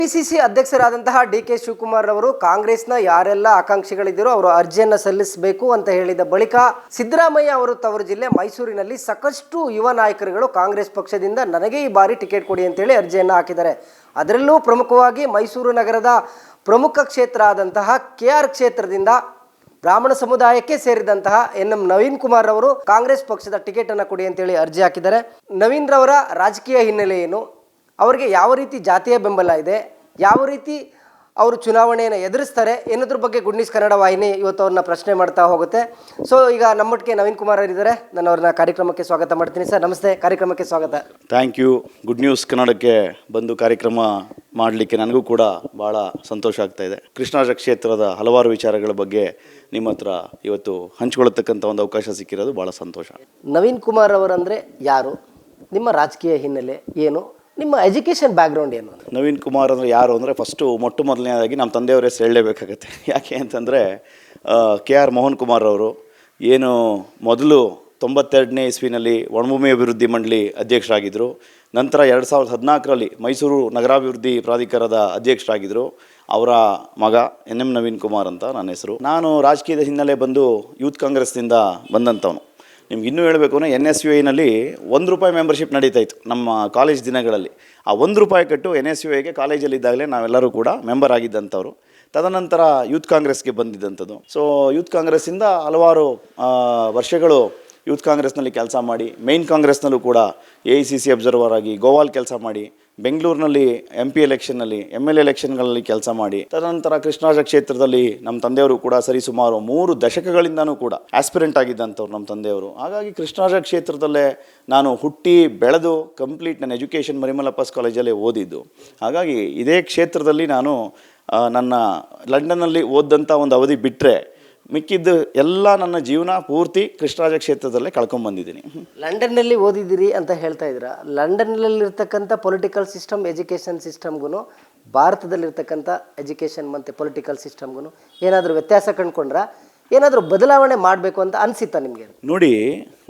PCC ಅಧ್ಯಕ್ಷರಾದಂತಹ DK. Shivakumar ಅವರು ಕಾಂಗ್ರೆಸ್ನ ಯಾರೆಲ್ಲ ಆಕಾಂಕ್ಷಿಗಳಿದ್ದರೋ ಅವರು ಅರ್ಜಿಯನ್ನು ಸಲ್ಲಿಸಬೇಕು ಅಂತ ಹೇಳಿದ ಬಳಿಕ ಸಿದ್ದರಾಮಯ್ಯ ಅವರು ತವರು ಜಿಲ್ಲೆ ಮೈಸೂರಿನಲ್ಲಿ ಸಾಕಷ್ಟು ಯುವ ನಾಯಕರುಗಳು ಕಾಂಗ್ರೆಸ್ ಪಕ್ಷದಿಂದ ನನಗೆ ಈ ಬಾರಿ ಟಿಕೆಟ್ ಕೊಡಿ ಅಂತೇಳಿ ಅರ್ಜಿಯನ್ನು ಹಾಕಿದ್ದಾರೆ. ಅದರಲ್ಲೂ ಪ್ರಮುಖವಾಗಿ ಮೈಸೂರು ನಗರದ ಪ್ರಮುಖ ಕ್ಷೇತ್ರ ಆದಂತಹ KR ಕ್ಷೇತ್ರದಿಂದ ಬ್ರಾಹ್ಮಣ ಸಮುದಾಯಕ್ಕೆ ಸೇರಿದಂತಹ ಎನ್.ಎಂ. ನವೀನ್ ಕುಮಾರ್ ಅವರು ಕಾಂಗ್ರೆಸ್ ಪಕ್ಷದ ಟಿಕೆಟ್ ಅನ್ನು ಕೊಡಿ ಅಂತೇಳಿ ಅರ್ಜಿ ಹಾಕಿದ್ದಾರೆ. ನವೀನ್ ರವರ ರಾಜಕೀಯ ಹಿನ್ನೆಲೆ ಏನು, ಅವರಿಗೆ ಯಾವ ರೀತಿ ಜಾತಿಯ ಬೆಂಬಲ ಇದೆ, ಯಾವ ರೀತಿ ಅವರು ಚುನಾವಣೆಯನ್ನು ಎದುರಿಸ್ತಾರೆ ಎನ್ನುದ್ರ ಬಗ್ಗೆ ಗುಡ್ ನ್ಯೂಸ್ ಕನ್ನಡ ವಾಹಿನಿ ಇವತ್ತು ಅವ್ರನ್ನ ಪ್ರಶ್ನೆ ಮಾಡ್ತಾ ಹೋಗುತ್ತೆ. ಸೊ ಈಗ ನಮ್ಮೊಟ್ಟಿಗೆ ನವೀನ್ ಕುಮಾರ್ ಅವರಿದ್ದಾರೆ. ನಾನು ಅವ್ರನ್ನ ಕಾರ್ಯಕ್ರಮಕ್ಕೆ ಸ್ವಾಗತ ಮಾಡ್ತೀನಿ. ಸರ್ ನಮಸ್ತೆ, ಕಾರ್ಯಕ್ರಮಕ್ಕೆ ಸ್ವಾಗತ. Thank you. ಗುಡ್ ನ್ಯೂಸ್ ಕನ್ನಡಕ್ಕೆ ಬಂದು ಕಾರ್ಯಕ್ರಮ ಮಾಡಲಿಕ್ಕೆ ನನಗೂ ಕೂಡ ಭಾಳ ಸಂತೋಷ ಆಗ್ತಾ ಇದೆ. ಕೃಷ್ಣರಾಜ ಕ್ಷೇತ್ರದ ಹಲವಾರು ವಿಚಾರಗಳ ಬಗ್ಗೆ ನಿಮ್ಮ ಹತ್ರ ಇವತ್ತು ಹಂಚಿಕೊಳ್ಳತಕ್ಕಂಥ ಒಂದು ಅವಕಾಶ ಸಿಕ್ಕಿರೋದು ಭಾಳ ಸಂತೋಷ. ನವೀನ್ ಕುಮಾರ್ ಅವರಂದರೆ ಯಾರು, ನಿಮ್ಮ ರಾಜಕೀಯ ಹಿನ್ನೆಲೆ ಏನು, ನಿಮ್ಮ ಎಜುಕೇಷನ್ ಬ್ಯಾಕ್ಗ್ರೌಂಡ್ ಏನು? ನವೀನ್ ಕುಮಾರ್ ಅಂದರೆ ಯಾರು ಅಂದರೆ ಮೊಟ್ಟ ಮೊದಲನೇದಾಗಿ ನಮ್ಮ ತಂದೆಯವರ ಹೆಸರು ಹೇಳಲೇಬೇಕಾಗತ್ತೆ. ಯಾಕೆ ಅಂತಂದರೆ KR ಮೋಹನ್ ಕುಮಾರ್ ಅವರು ಏನು ಮೊದಲು 92ನೇ ಇಸ್ವಿನಲ್ಲಿ ಒಣಭೂಮಿ ಅಭಿವೃದ್ಧಿ ಮಂಡಳಿ ಅಧ್ಯಕ್ಷರಾಗಿದ್ದರು. ನಂತರ 2014ರಲ್ಲಿ ಮೈಸೂರು ನಗರಾಭಿವೃದ್ಧಿ ಪ್ರಾಧಿಕಾರದ ಅಧ್ಯಕ್ಷರಾಗಿದ್ದರು. ಅವರ ಮಗ ಎನ್.ಎಂ. ನವೀನ್ ಕುಮಾರ್ ಅಂತ ನನ್ನ ಹೆಸರು. ನಾನು ರಾಜಕೀಯದ ಹಿನ್ನೆಲೆ ಬಂದು ಯೂತ್ ಕಾಂಗ್ರೆಸ್ನಿಂದ ಬಂದಂಥವನು. ನಿಮ್ಗೆ ಇನ್ನೂ ಹೇಳಬೇಕು ಅಂದರೆ NSUIನಲ್ಲಿ ₹1 ಮೆಂಬರ್ಶಿಪ್ ನಡೀತಾ ಇತ್ತು ನಮ್ಮ ಕಾಲೇಜ್ ದಿನಗಳಲ್ಲಿ. ಆ ₹1 ಕಟ್ಟು NSUIಗೆ ಕಾಲೇಜಲ್ಲಿದ್ದಾಗಲೇ ನಾವೆಲ್ಲರೂ ಕೂಡ ಮೆಂಬರ್ ಆಗಿದ್ದಂಥವ್ರು. ತದನಂತರ ಯೂತ್ ಕಾಂಗ್ರೆಸ್ಗೆ ಬಂದಿದ್ದಂಥದ್ದು. ಸೊ ಯೂತ್ ಕಾಂಗ್ರೆಸ್ಸಿಂದ ಹಲವಾರು ವರ್ಷಗಳು ಯೂತ್ ಕಾಂಗ್ರೆಸ್ನಲ್ಲಿ ಕೆಲಸ ಮಾಡಿ, ಮೇಯ್ನ್ ಕಾಂಗ್ರೆಸ್ನಲ್ಲೂ ಕೂಡ AICC ಅಬ್ಸರ್ವರ್ ಆಗಿ ಗೋವಾಲ್ ಕೆಲಸ ಮಾಡಿ, ಬೆಂಗಳೂರಿನಲ್ಲಿ MP ಎಲೆಕ್ಷನ್ನಲ್ಲಿ MLA ಎಲೆಕ್ಷನ್ಗಳಲ್ಲಿ ಕೆಲಸ ಮಾಡಿ, ತದನಂತರ ಕೃಷ್ಣರಾಜ ಕ್ಷೇತ್ರದಲ್ಲಿ ನಮ್ಮ ತಂದೆಯವರು ಕೂಡ ಸರಿಸುಮಾರು 3 ದಶಕಗಳಿಂದನೂ ಕೂಡ ಆಸ್ಪಿರೆಂಟ್ ಆಗಿದ್ದಂಥವ್ರು ನಮ್ಮ ತಂದೆಯವರು. ಹಾಗಾಗಿ ಕೃಷ್ಣರಾಜ ಕ್ಷೇತ್ರದಲ್ಲೇ ನಾನು ಹುಟ್ಟಿ ಬೆಳೆದು ಕಂಪ್ಲೀಟ್ ನನ್ನ ಎಜುಕೇಷನ್ ಮರಿಮಲ್ಲಪ್ಪಸ್ ಕಾಲೇಜಲ್ಲೇ ಓದಿದ್ದು. ಹಾಗಾಗಿ ಇದೇ ಕ್ಷೇತ್ರದಲ್ಲಿ ನಾನು ನನ್ನ ಲಂಡನ್ನಲ್ಲಿ ಓದಿದಂಥ ಒಂದು ಅವಧಿ ಬಿಟ್ಟರೆ ಮಿಕ್ಕಿದ್ದು ಎಲ್ಲ ನನ್ನ ಜೀವನ ಪೂರ್ತಿ ಕೃಷ್ಣರಾಜ ಕ್ಷೇತ್ರದಲ್ಲೇ ಕಳ್ಕೊಂಡ್ಬಂದಿದ್ದೀನಿ. ಲಂಡನ್ನಲ್ಲಿ ಓದಿದ್ದೀರಿ ಅಂತ ಹೇಳ್ತಾ ಇದ್ದೀರಾ. ಲಂಡನ್ನಲ್ಲಿರ್ತಕ್ಕಂಥ ಪೊಲಿಟಿಕಲ್ ಸಿಸ್ಟಮ್, ಎಜುಕೇಷನ್ ಸಿಸ್ಟಮ್ಗೂ ಭಾರತದಲ್ಲಿರ್ತಕ್ಕಂಥ ಎಜುಕೇಷನ್ ಮತ್ತು ಪೊಲಿಟಿಕಲ್ ಸಿಸ್ಟಮ್ಗೂ ಏನಾದರೂ ವ್ಯತ್ಯಾಸ ಕಂಡುಕೊಂಡ್ರೆ ಏನಾದರೂ ಬದಲಾವಣೆ ಮಾಡಬೇಕು ಅಂತ ಅನಿಸಿತ್ತಾ ನಿಮಗೆ? ನೋಡಿ,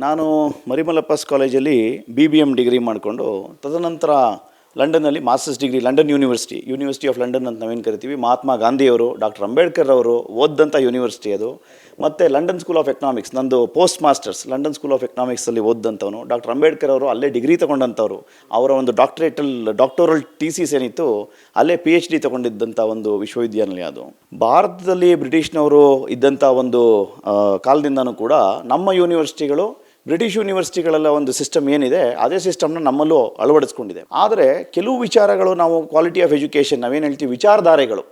ನಾನು ಮರಿಮಲ್ಲಪ್ಪಸ್ ಕಾಲೇಜಲ್ಲಿ BBM ಡಿಗ್ರಿ ಮಾಡಿಕೊಂಡು ತದನಂತರ ಲಂಡನ್ನಲ್ಲಿ masters degree London university of London ಅಂತ ನಾವೇನು ಕರಿತೀವಿ, ಮಹಾತ್ಮ ಗಾಂಧಿಯವರು, ಡಾಕ್ಟರ್ ಅಂಬೇಡ್ಕರ್ ಅವರು ಓದಿದಂಥ ಯೂನಿವರ್ಸಿಟಿ ಅದು. ಮತ್ತು ಲಂಡನ್ ಸ್ಕೂಲ್ ಆಫ್ ಎಕನಾಮಿಕ್ಸ್, ನಂದು post masters London school of ಎಕನಾಮಿಕ್ಸಲ್ಲಿ ಓದಿದಂಥವನು. ಡಾಕ್ಟರ್ ಅಂಬೇಡ್ಕರ್ ಅವರು ಅಲ್ಲೇ ಡಿಗ್ರಿ ತೊಗೊಂಡಂಥವ್ರು. ಅವರ ಒಂದು ಡಾಕ್ಟೋರಲ್ ಥೀಸಿಸ್ ಏನಿತ್ತು ಅಲ್ಲೇ PhD ತೊಗೊಂಡಿದ್ದಂಥ ಒಂದು ವಿಶ್ವವಿದ್ಯಾನಿಲಯ ಅದು. ಭಾರತದಲ್ಲಿ ಬ್ರಿಟಿಷ್ನವರು ಇದ್ದಂಥ ಒಂದು ಕಾಲದಿಂದನೂ ಕೂಡ ನಮ್ಮ ಯೂನಿವರ್ಸಿಟಿಗಳು ಬ್ರಿಟಿಷ್ ಯೂನಿವರ್ಸಿಟಿಗಳೆಲ್ಲ ಒಂದು ಸಿಸ್ಟಮ್ ಏನಿದೆ ಅದೇ ಸಿಸ್ಟಮ್ನ ನಮ್ಮಲ್ಲೂ ಅಳವಡಿಸ್ಕೊಂಡಿದೆ. ಆದರೆ ಕೆಲವು ವಿಚಾರಗಳು ನಾವು ಕ್ವಾಲಿಟಿ ಆಫ್ ಎಜುಕೇಷನ್ ನಾವೇನು ಹೇಳ್ತೀವಿ, ವಿಚಾರಧಾರೆಗಳು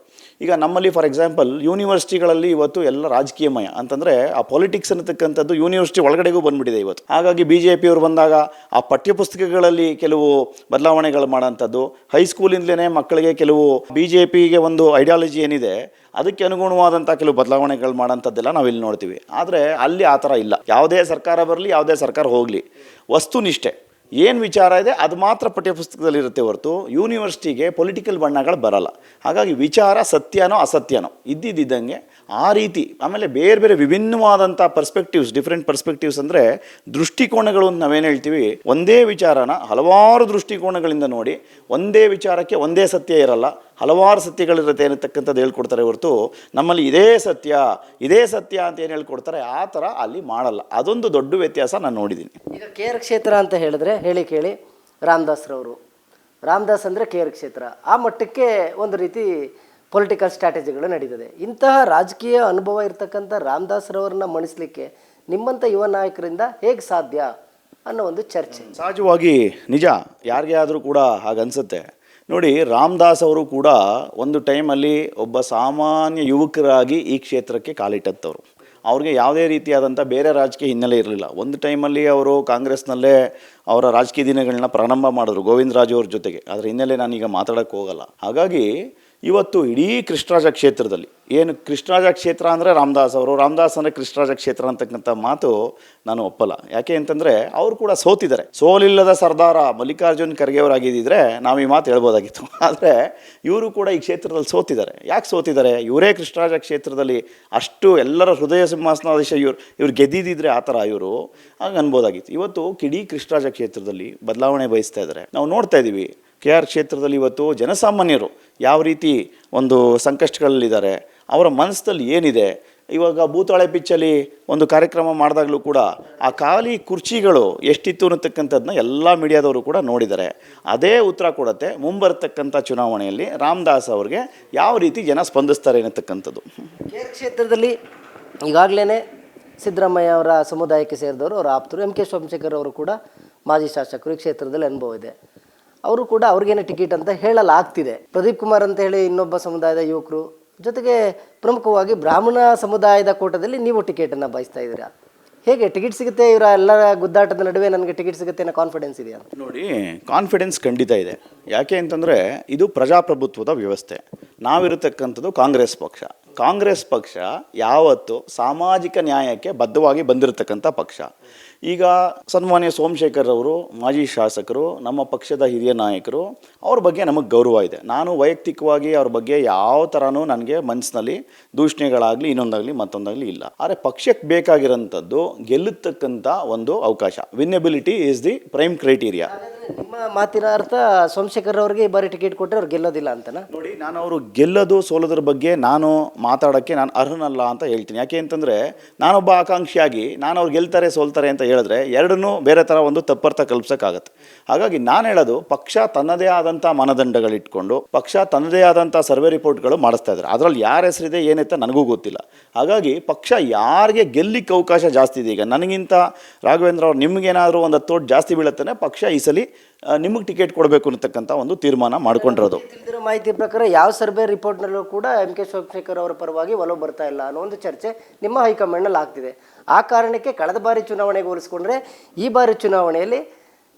ಈಗ ನಮ್ಮಲ್ಲಿ ಫಾರ್ ಎಕ್ಸಾಂಪಲ್ ಯೂನಿವರ್ಸಿಟಿಗಳಲ್ಲಿ ಇವತ್ತು ಎಲ್ಲ ರಾಜಕೀಯಮಯ ಅಂತಂದರೆ ಆ ಪೊಲಿಟಿಕ್ಸ್ ಅನ್ನತಕ್ಕಂಥದ್ದು ಯೂನಿವರ್ಸಿಟಿ ಒಳಗಡೆಗೂ ಬಂದುಬಿಟ್ಟಿದೆ ಇವತ್ತು. ಹಾಗಾಗಿ BJP ಅವರು ಬಂದಾಗ ಆ ಪಠ್ಯಪುಸ್ತಕಗಳಲ್ಲಿ ಕೆಲವು ಬದಲಾವಣೆಗಳು ಮಾಡೋಂಥದ್ದು, ಹೈಸ್ಕೂಲಿಂದಲೇ ಮಕ್ಕಳಿಗೆ ಕೆಲವು BJPಗೆ ಒಂದು ಐಡಿಯಾಲಜಿ ಏನಿದೆ ಅದಕ್ಕೆ ಅನುಗುಣವಾದಂಥ ಕೆಲವು ಬದಲಾವಣೆಗಳು ಮಾಡೋಂಥದ್ದೆಲ್ಲ ನಾವಿಲ್ಲಿ ನೋಡ್ತೀವಿ. ಆದರೆ ಅಲ್ಲಿ ಆ ಥರ ಇಲ್ಲ. ಯಾವುದೇ ಸರ್ಕಾರ ಬರಲಿ, ಯಾವುದೇ ಸರ್ಕಾರ ಹೋಗಲಿ, ವಸ್ತುನಿಷ್ಠೆ ಏನು ವಿಚಾರ ಇದೆ ಅದು ಮಾತ್ರ ಪಠ್ಯಪುಸ್ತಕದಲ್ಲಿರುತ್ತೆ ಹೊರತು ಯೂನಿವರ್ಸಿಟಿಗೆ ಪೊಲಿಟಿಕಲ್ ಬಣ್ಣಗಳು ಬರಲ್ಲ. ಹಾಗಾಗಿ ವಿಚಾರ ಸತ್ಯನೋ ಅಸತ್ಯನೋ ಇದ್ದಿದ್ದಂಗೆ ಆ ರೀತಿ. ಆಮೇಲೆ ಬೇರೆ ಬೇರೆ ವಿಭಿನ್ನವಾದಂಥ ಡಿಫ್ರೆಂಟ್ ಪರ್ಸ್ಪೆಕ್ಟಿವ್ಸ್ ಅಂದರೆ ದೃಷ್ಟಿಕೋನಗಳು ಅಂತ ನಾವೇನು ಹೇಳ್ತೀವಿ. ಒಂದೇ ವಿಚಾರನ ಹಲವಾರು ದೃಷ್ಟಿಕೋನಗಳಿಂದ ನೋಡಿ, ಒಂದೇ ವಿಚಾರಕ್ಕೆ ಒಂದೇ ಸತ್ಯ ಇರಲ್ಲ, ಹಲವಾರು ಸತ್ಯಗಳಿರುತ್ತೆ ಅನ್ನತಕ್ಕಂಥದ್ದು ಹೇಳ್ಕೊಡ್ತಾರೆ ಹೊರತು ನಮ್ಮಲ್ಲಿ ಇದೇ ಸತ್ಯ ಅಂತ ಏನು ಹೇಳ್ಕೊಡ್ತಾರೆ ಆ ಥರ ಅಲ್ಲಿ ಮಾಡಲ್ಲ. ಅದೊಂದು ದೊಡ್ಡ ವ್ಯತ್ಯಾಸ ನಾನು ನೋಡಿದ್ದೀನಿ. ಈಗ KR ಕ್ಷೇತ್ರ ಅಂತ ಹೇಳಿದ್ರೆ ಕೇಳಿ ರಾಮದಾಸ್ ಅಂದರೆ KR ಕ್ಷೇತ್ರ ಆ ಮಟ್ಟಕ್ಕೆ ಒಂದು ರೀತಿ ಪೊಲಿಟಿಕಲ್ ಸ್ಟ್ರಾಟಜಿಗಳು ನಡೀತದೆ. ಇಂತಹ ರಾಜಕೀಯ ಅನುಭವ ಇರ್ತಕ್ಕಂಥ ರಾಮದಾಸ್ರವ್ರನ್ನ ಮಣಿಸ್ಲಿಕ್ಕೆ ನಿಮ್ಮಂಥ ಯುವ ನಾಯಕರಿಂದ ಹೇಗೆ ಸಾಧ್ಯ ಅನ್ನೋ ಒಂದು ಚರ್ಚೆ. ಸಹಜವಾಗಿ ನಿಜ, ಯಾರಿಗೆ ಆದರೂ ಕೂಡ ಹಾಗನ್ಸುತ್ತೆ. ನೋಡಿ, ರಾಮದಾಸ್ ಅವರು ಕೂಡ ಒಂದು ಟೈಮಲ್ಲಿ ಒಬ್ಬ ಸಾಮಾನ್ಯ ಯುವಕರಾಗಿ ಈ ಕ್ಷೇತ್ರಕ್ಕೆ ಕಾಲಿಟ್ಟಂಥವ್ರು. ಅವ್ರಿಗೆ ಯಾವುದೇ ರೀತಿಯಾದಂಥ ಬೇರೆ ರಾಜಕೀಯ ಹಿನ್ನೆಲೆ ಇರಲಿಲ್ಲ. ಒಂದು ಟೈಮಲ್ಲಿ ಅವರು ಕಾಂಗ್ರೆಸ್ನಲ್ಲೇ ಅವರ ರಾಜಕೀಯ ದಿನಗಳನ್ನ ಪ್ರಾರಂಭ ಮಾಡಿದ್ರು ಗೋವಿಂದರಾಜು ಅವ್ರ ಜೊತೆಗೆ. ಅದರ ಹಿನ್ನೆಲೆ ನಾನೀಗ ಮಾತಾಡೋಕ್ಕೆ ಹೋಗಲ್ಲ. ಹಾಗಾಗಿ ಇವತ್ತು ಇಡೀ ಕೃಷ್ಣರಾಜ ಕ್ಷೇತ್ರದಲ್ಲಿ ಏನು ಕೃಷ್ಣರಾಜ ಕ್ಷೇತ್ರ ಅಂದರೆ ರಾಮದಾಸ್ ಅಂದರೆ ಕೃಷ್ಣರಾಜ ಕ್ಷೇತ್ರ ಅಂತಕ್ಕಂಥ ಮಾತು ನಾನು ಒಪ್ಪಲ್ಲ. ಯಾಕೆ ಅಂತಂದರೆ ಅವರು ಕೂಡ ಸೋತಿದ್ದಾರೆ. ಸೋಲಿಲ್ಲದ ಸರ್ದಾರ ಮಲ್ಲಿಕಾರ್ಜುನ್ ಖರ್ಗೆ ಅವರಾಗಿದ್ದಿದ್ರೆ ನಾವು ಈ ಮಾತು ಹೇಳ್ಬೋದಾಗಿತ್ತು. ಆದರೆ ಇವರು ಕೂಡ ಈ ಕ್ಷೇತ್ರದಲ್ಲಿ ಸೋತಿದ್ದಾರೆ. ಯಾಕೆ ಸೋತಿದ್ದಾರೆ? ಇವರೇ ಕೃಷ್ಣರಾಜ ಕ್ಷೇತ್ರದಲ್ಲಿ ಅಷ್ಟು ಎಲ್ಲರ ಹೃದಯ ಸಿಂಹಾಸನಾಧೀಶ ಇವ್ರು ಗೆದ್ದಿದ್ದರೆ ಆ ಥರ ಇವರು ಹಾಗೆ ಅನ್ಬೋದಾಗಿತ್ತು. ಇವತ್ತು ಇಡೀ ಕೃಷ್ಣರಾಜ ಕ್ಷೇತ್ರದಲ್ಲಿ ಬದಲಾವಣೆ ಬಯಸ್ತಾ ಇದ್ದಾರೆ. ನಾವು ನೋಡ್ತಾ ಇದ್ದೀವಿ, ಕೆ ಆರ್ ಕ್ಷೇತ್ರದಲ್ಲಿ ಇವತ್ತು ಜನಸಾಮಾನ್ಯರು ಯಾವ ರೀತಿ ಒಂದು ಸಂಕಷ್ಟಗಳಲ್ಲಿದ್ದಾರೆ, ಅವರ ಮನಸ್ಸಲ್ಲಿ ಏನಿದೆ. ಇವಾಗ ಭೂತಾಳೆ ಪಿಚ್ಚಲ್ಲಿ ಒಂದು ಕಾರ್ಯಕ್ರಮ ಮಾಡಿದಾಗಲೂ ಕೂಡ ಆ ಖಾಲಿ ಕುರ್ಚಿಗಳು ಎಷ್ಟಿತ್ತು ಅನ್ನತಕ್ಕಂಥದ್ದನ್ನ ಎಲ್ಲ ಮೀಡಿಯಾದವರು ಕೂಡ ನೋಡಿದ್ದಾರೆ. ಅದೇ ಉತ್ತರ ಕೊಡುತ್ತೆ ಮುಂಬರ್ತಕ್ಕಂಥ ಚುನಾವಣೆಯಲ್ಲಿ ರಾಮದಾಸ್ ಅವ್ರಿಗೆ ಯಾವ ರೀತಿ ಜನ ಸ್ಪಂದಿಸ್ತಾರೆ ಅನ್ನತಕ್ಕಂಥದ್ದು. ಕೆ ಆರ್ ಕ್ಷೇತ್ರದಲ್ಲಿ ಈಗಾಗಲೇ ಸಿದ್ದರಾಮಯ್ಯ ಅವರ ಸಮುದಾಯಕ್ಕೆ ಸೇರಿದವರು, ಅವರ ಆಪ್ತರು ಎಂ ಕೆ ಸೋಮಶೇಖರ್ ಅವರು ಕೂಡ ಮಾಜಿ ಶಾಸಕರು, ಈ ಕ್ಷೇತ್ರದಲ್ಲಿ ಅನುಭವ ಇದೆ. ಅವರು ಕೂಡ ಅವ್ರಿಗೇನೆ ಟಿಕೆಟ್ ಅಂತ ಹೇಳಲಾಗ್ತಿದೆ. ಪ್ರದೀಪ್ ಕುಮಾರ್ ಅಂತ ಹೇಳಿ ಇನ್ನೊಬ್ಬ ಸಮುದಾಯದ ಯುವಕರು, ಜೊತೆಗೆ ಪ್ರಮುಖವಾಗಿ ಬ್ರಾಹ್ಮಣ ಸಮುದಾಯದ ಕೋಟದಲ್ಲಿ ನೀವು ಟಿಕೆಟನ್ನು ಬಯಸ್ತಾ ಇದ್ದೀರಾ. ಹೇಗೆ ಟಿಕೆಟ್ ಸಿಗುತ್ತೆ? ಇವರ ಎಲ್ಲರ ಗುದ್ದಾಟದ ನಡುವೆ ನನಗೆ ಟಿಕೆಟ್ ಸಿಗುತ್ತೆ ಅನ್ನೋ ಕಾನ್ಫಿಡೆನ್ಸ್ ಇದೆಯಾ? ನೋಡಿ, ಕಾನ್ಫಿಡೆನ್ಸ್ ಖಂಡಿತ ಇದೆ. ಯಾಕೆ ಅಂತಂದರೆ ಇದು ಪ್ರಜಾಪ್ರಭುತ್ವದ ವ್ಯವಸ್ಥೆ. ನಾವಿರತಕ್ಕಂಥದ್ದು ಕಾಂಗ್ರೆಸ್ ಪಕ್ಷ. ಕಾಂಗ್ರೆಸ್ ಪಕ್ಷ ಯಾವತ್ತು ಸಾಮಾಜಿಕ ನ್ಯಾಯಕ್ಕೆ ಬದ್ಧವಾಗಿ ಬಂದಿರತಕ್ಕಂಥ ಪಕ್ಷ. ಈಗ ಸನ್ಮಾನ್ಯ ಸೋಮಶೇಖರ್ ಅವರು ಮಾಜಿ ಶಾಸಕರು, ನಮ್ಮ ಪಕ್ಷದ ಹಿರಿಯ ನಾಯಕರು, ಅವ್ರ ಬಗ್ಗೆ ನಮಗೆ ಗೌರವ ಇದೆ. ನಾನು ವೈಯಕ್ತಿಕವಾಗಿ ಅವ್ರ ಬಗ್ಗೆ ಯಾವ ಥರನೂ ನನಗೆ ಮನಸ್ಸಿನಲ್ಲಿ ದೂಷಣೆಗಳಾಗಲಿ ಇನ್ನೊಂದಾಗಲಿ ಮತ್ತೊಂದಾಗಲಿ ಇಲ್ಲ. ಆದರೆ ಪಕ್ಷಕ್ಕೆ ಬೇಕಾಗಿರೋಂಥದ್ದು ಗೆಲ್ಲತಕ್ಕಂಥ ಒಂದು ಅವಕಾಶ. Winnability is the prime criteria. ನಿಮ್ಮ ಮಾತಿನ ಅರ್ಥ ಸೋಮಶೇಖರ್ ಅವರಿಗೆ ಈ ಬಾರಿ ಟಿಕೆಟ್ ಕೊಟ್ಟರೆ ಅವ್ರು ಗೆಲ್ಲೋದಿಲ್ಲ ಅಂತನಾ? ನೋಡಿ, ನಾನು ಅವರು ಗೆಲ್ಲೋದು ಸೋಲೋದ್ರ ಬಗ್ಗೆ ನಾನು ಮಾತಾಡೋಕ್ಕೆ ನಾನು ಅರ್ಹನಲ್ಲ ಅಂತ ಹೇಳ್ತೀನಿ. ಯಾಕೆ ಅಂತಂದರೆ ನಾನೊಬ್ಬ ಆಕಾಂಕ್ಷಿಯಾಗಿ ನಾನು ಅವ್ರು ಗೆಲ್ತಾರೆ ಸೋಲ್ತಾರೆ ಅಂತ ಹೇಳಿದ್ರೆ ಎರಡನ್ನೂ ಬೇರೆ ಥರ ಒಂದು ತಪ್ಪರ್ಥ ಕಲ್ಪಿಸೋಕ್ಕಾಗತ್ತೆ. ಹಾಗಾಗಿ ನಾನು ಹೇಳೋದು, ಪಕ್ಷ ತನ್ನದೇ ಆದಂಥ ಮಾನದಂಡಗಳಿಟ್ಕೊಂಡು ಪಕ್ಷ ತನ್ನದೇ ಆದಂಥ ಸರ್ವೆ ರಿಪೋರ್ಟ್ಗಳು ಮಾಡಿಸ್ತಾ ಇದ್ದಾರೆ. ಅದರಲ್ಲಿ ಯಾರ ಹೆಸರಿದೆ ಏನಂತ ನನಗೂ ಗೊತ್ತಿಲ್ಲ. ಹಾಗಾಗಿ ಪಕ್ಷ ಯಾರಿಗೆ ಗೆಲ್ಲಿಕ್ಕೆ ಅವಕಾಶ ಜಾಸ್ತಿ ಇದೆ, ಈಗ ನನಗಿಂತ ರಾಘವೇಂದ್ರ ಅವ್ರು ನಿಮಗೇನಾದರೂ ಒಂದು 10 ಓಟ್ ಜಾಸ್ತಿ ಬೀಳುತ್ತಾನೆ, ಪಕ್ಷ ಈ ಸಲ ನಿಮಗೆ ಟಿಕೆಟ್ ಕೊಡಬೇಕು ಅನ್ನತಕ್ಕಂಥ ಒಂದು ತೀರ್ಮಾನ ಮಾಡ್ಕೊಂಡಿರೋದು. ತಿಳಿದಿರೋ ಮಾಹಿತಿ ಪ್ರಕಾರ ಯಾವ ಸರ್ವೆ ರಿಪೋರ್ಟ್ನಲ್ಲೂ ಕೂಡ ಎಂ ಕೆ ಸೋಮಶೇಖರ್ ಅವರ ಪರವಾಗಿ ಒಲವು ಬರ್ತಾ ಇಲ್ಲ ಅನ್ನೋ ಒಂದು ಚರ್ಚೆ ನಿಮ್ಮ ಹೈಕಮಾಂಡ್ನಲ್ಲಿ ಆಗ್ತಿದೆ. ಆ ಕಾರಣಕ್ಕೆ ಕಳೆದ ಬಾರಿ ಚುನಾವಣೆಗೆ ಹೋಲಿಸ್ಕೊಂಡ್ರೆ ಈ ಬಾರಿ ಚುನಾವಣೆಯಲ್ಲಿ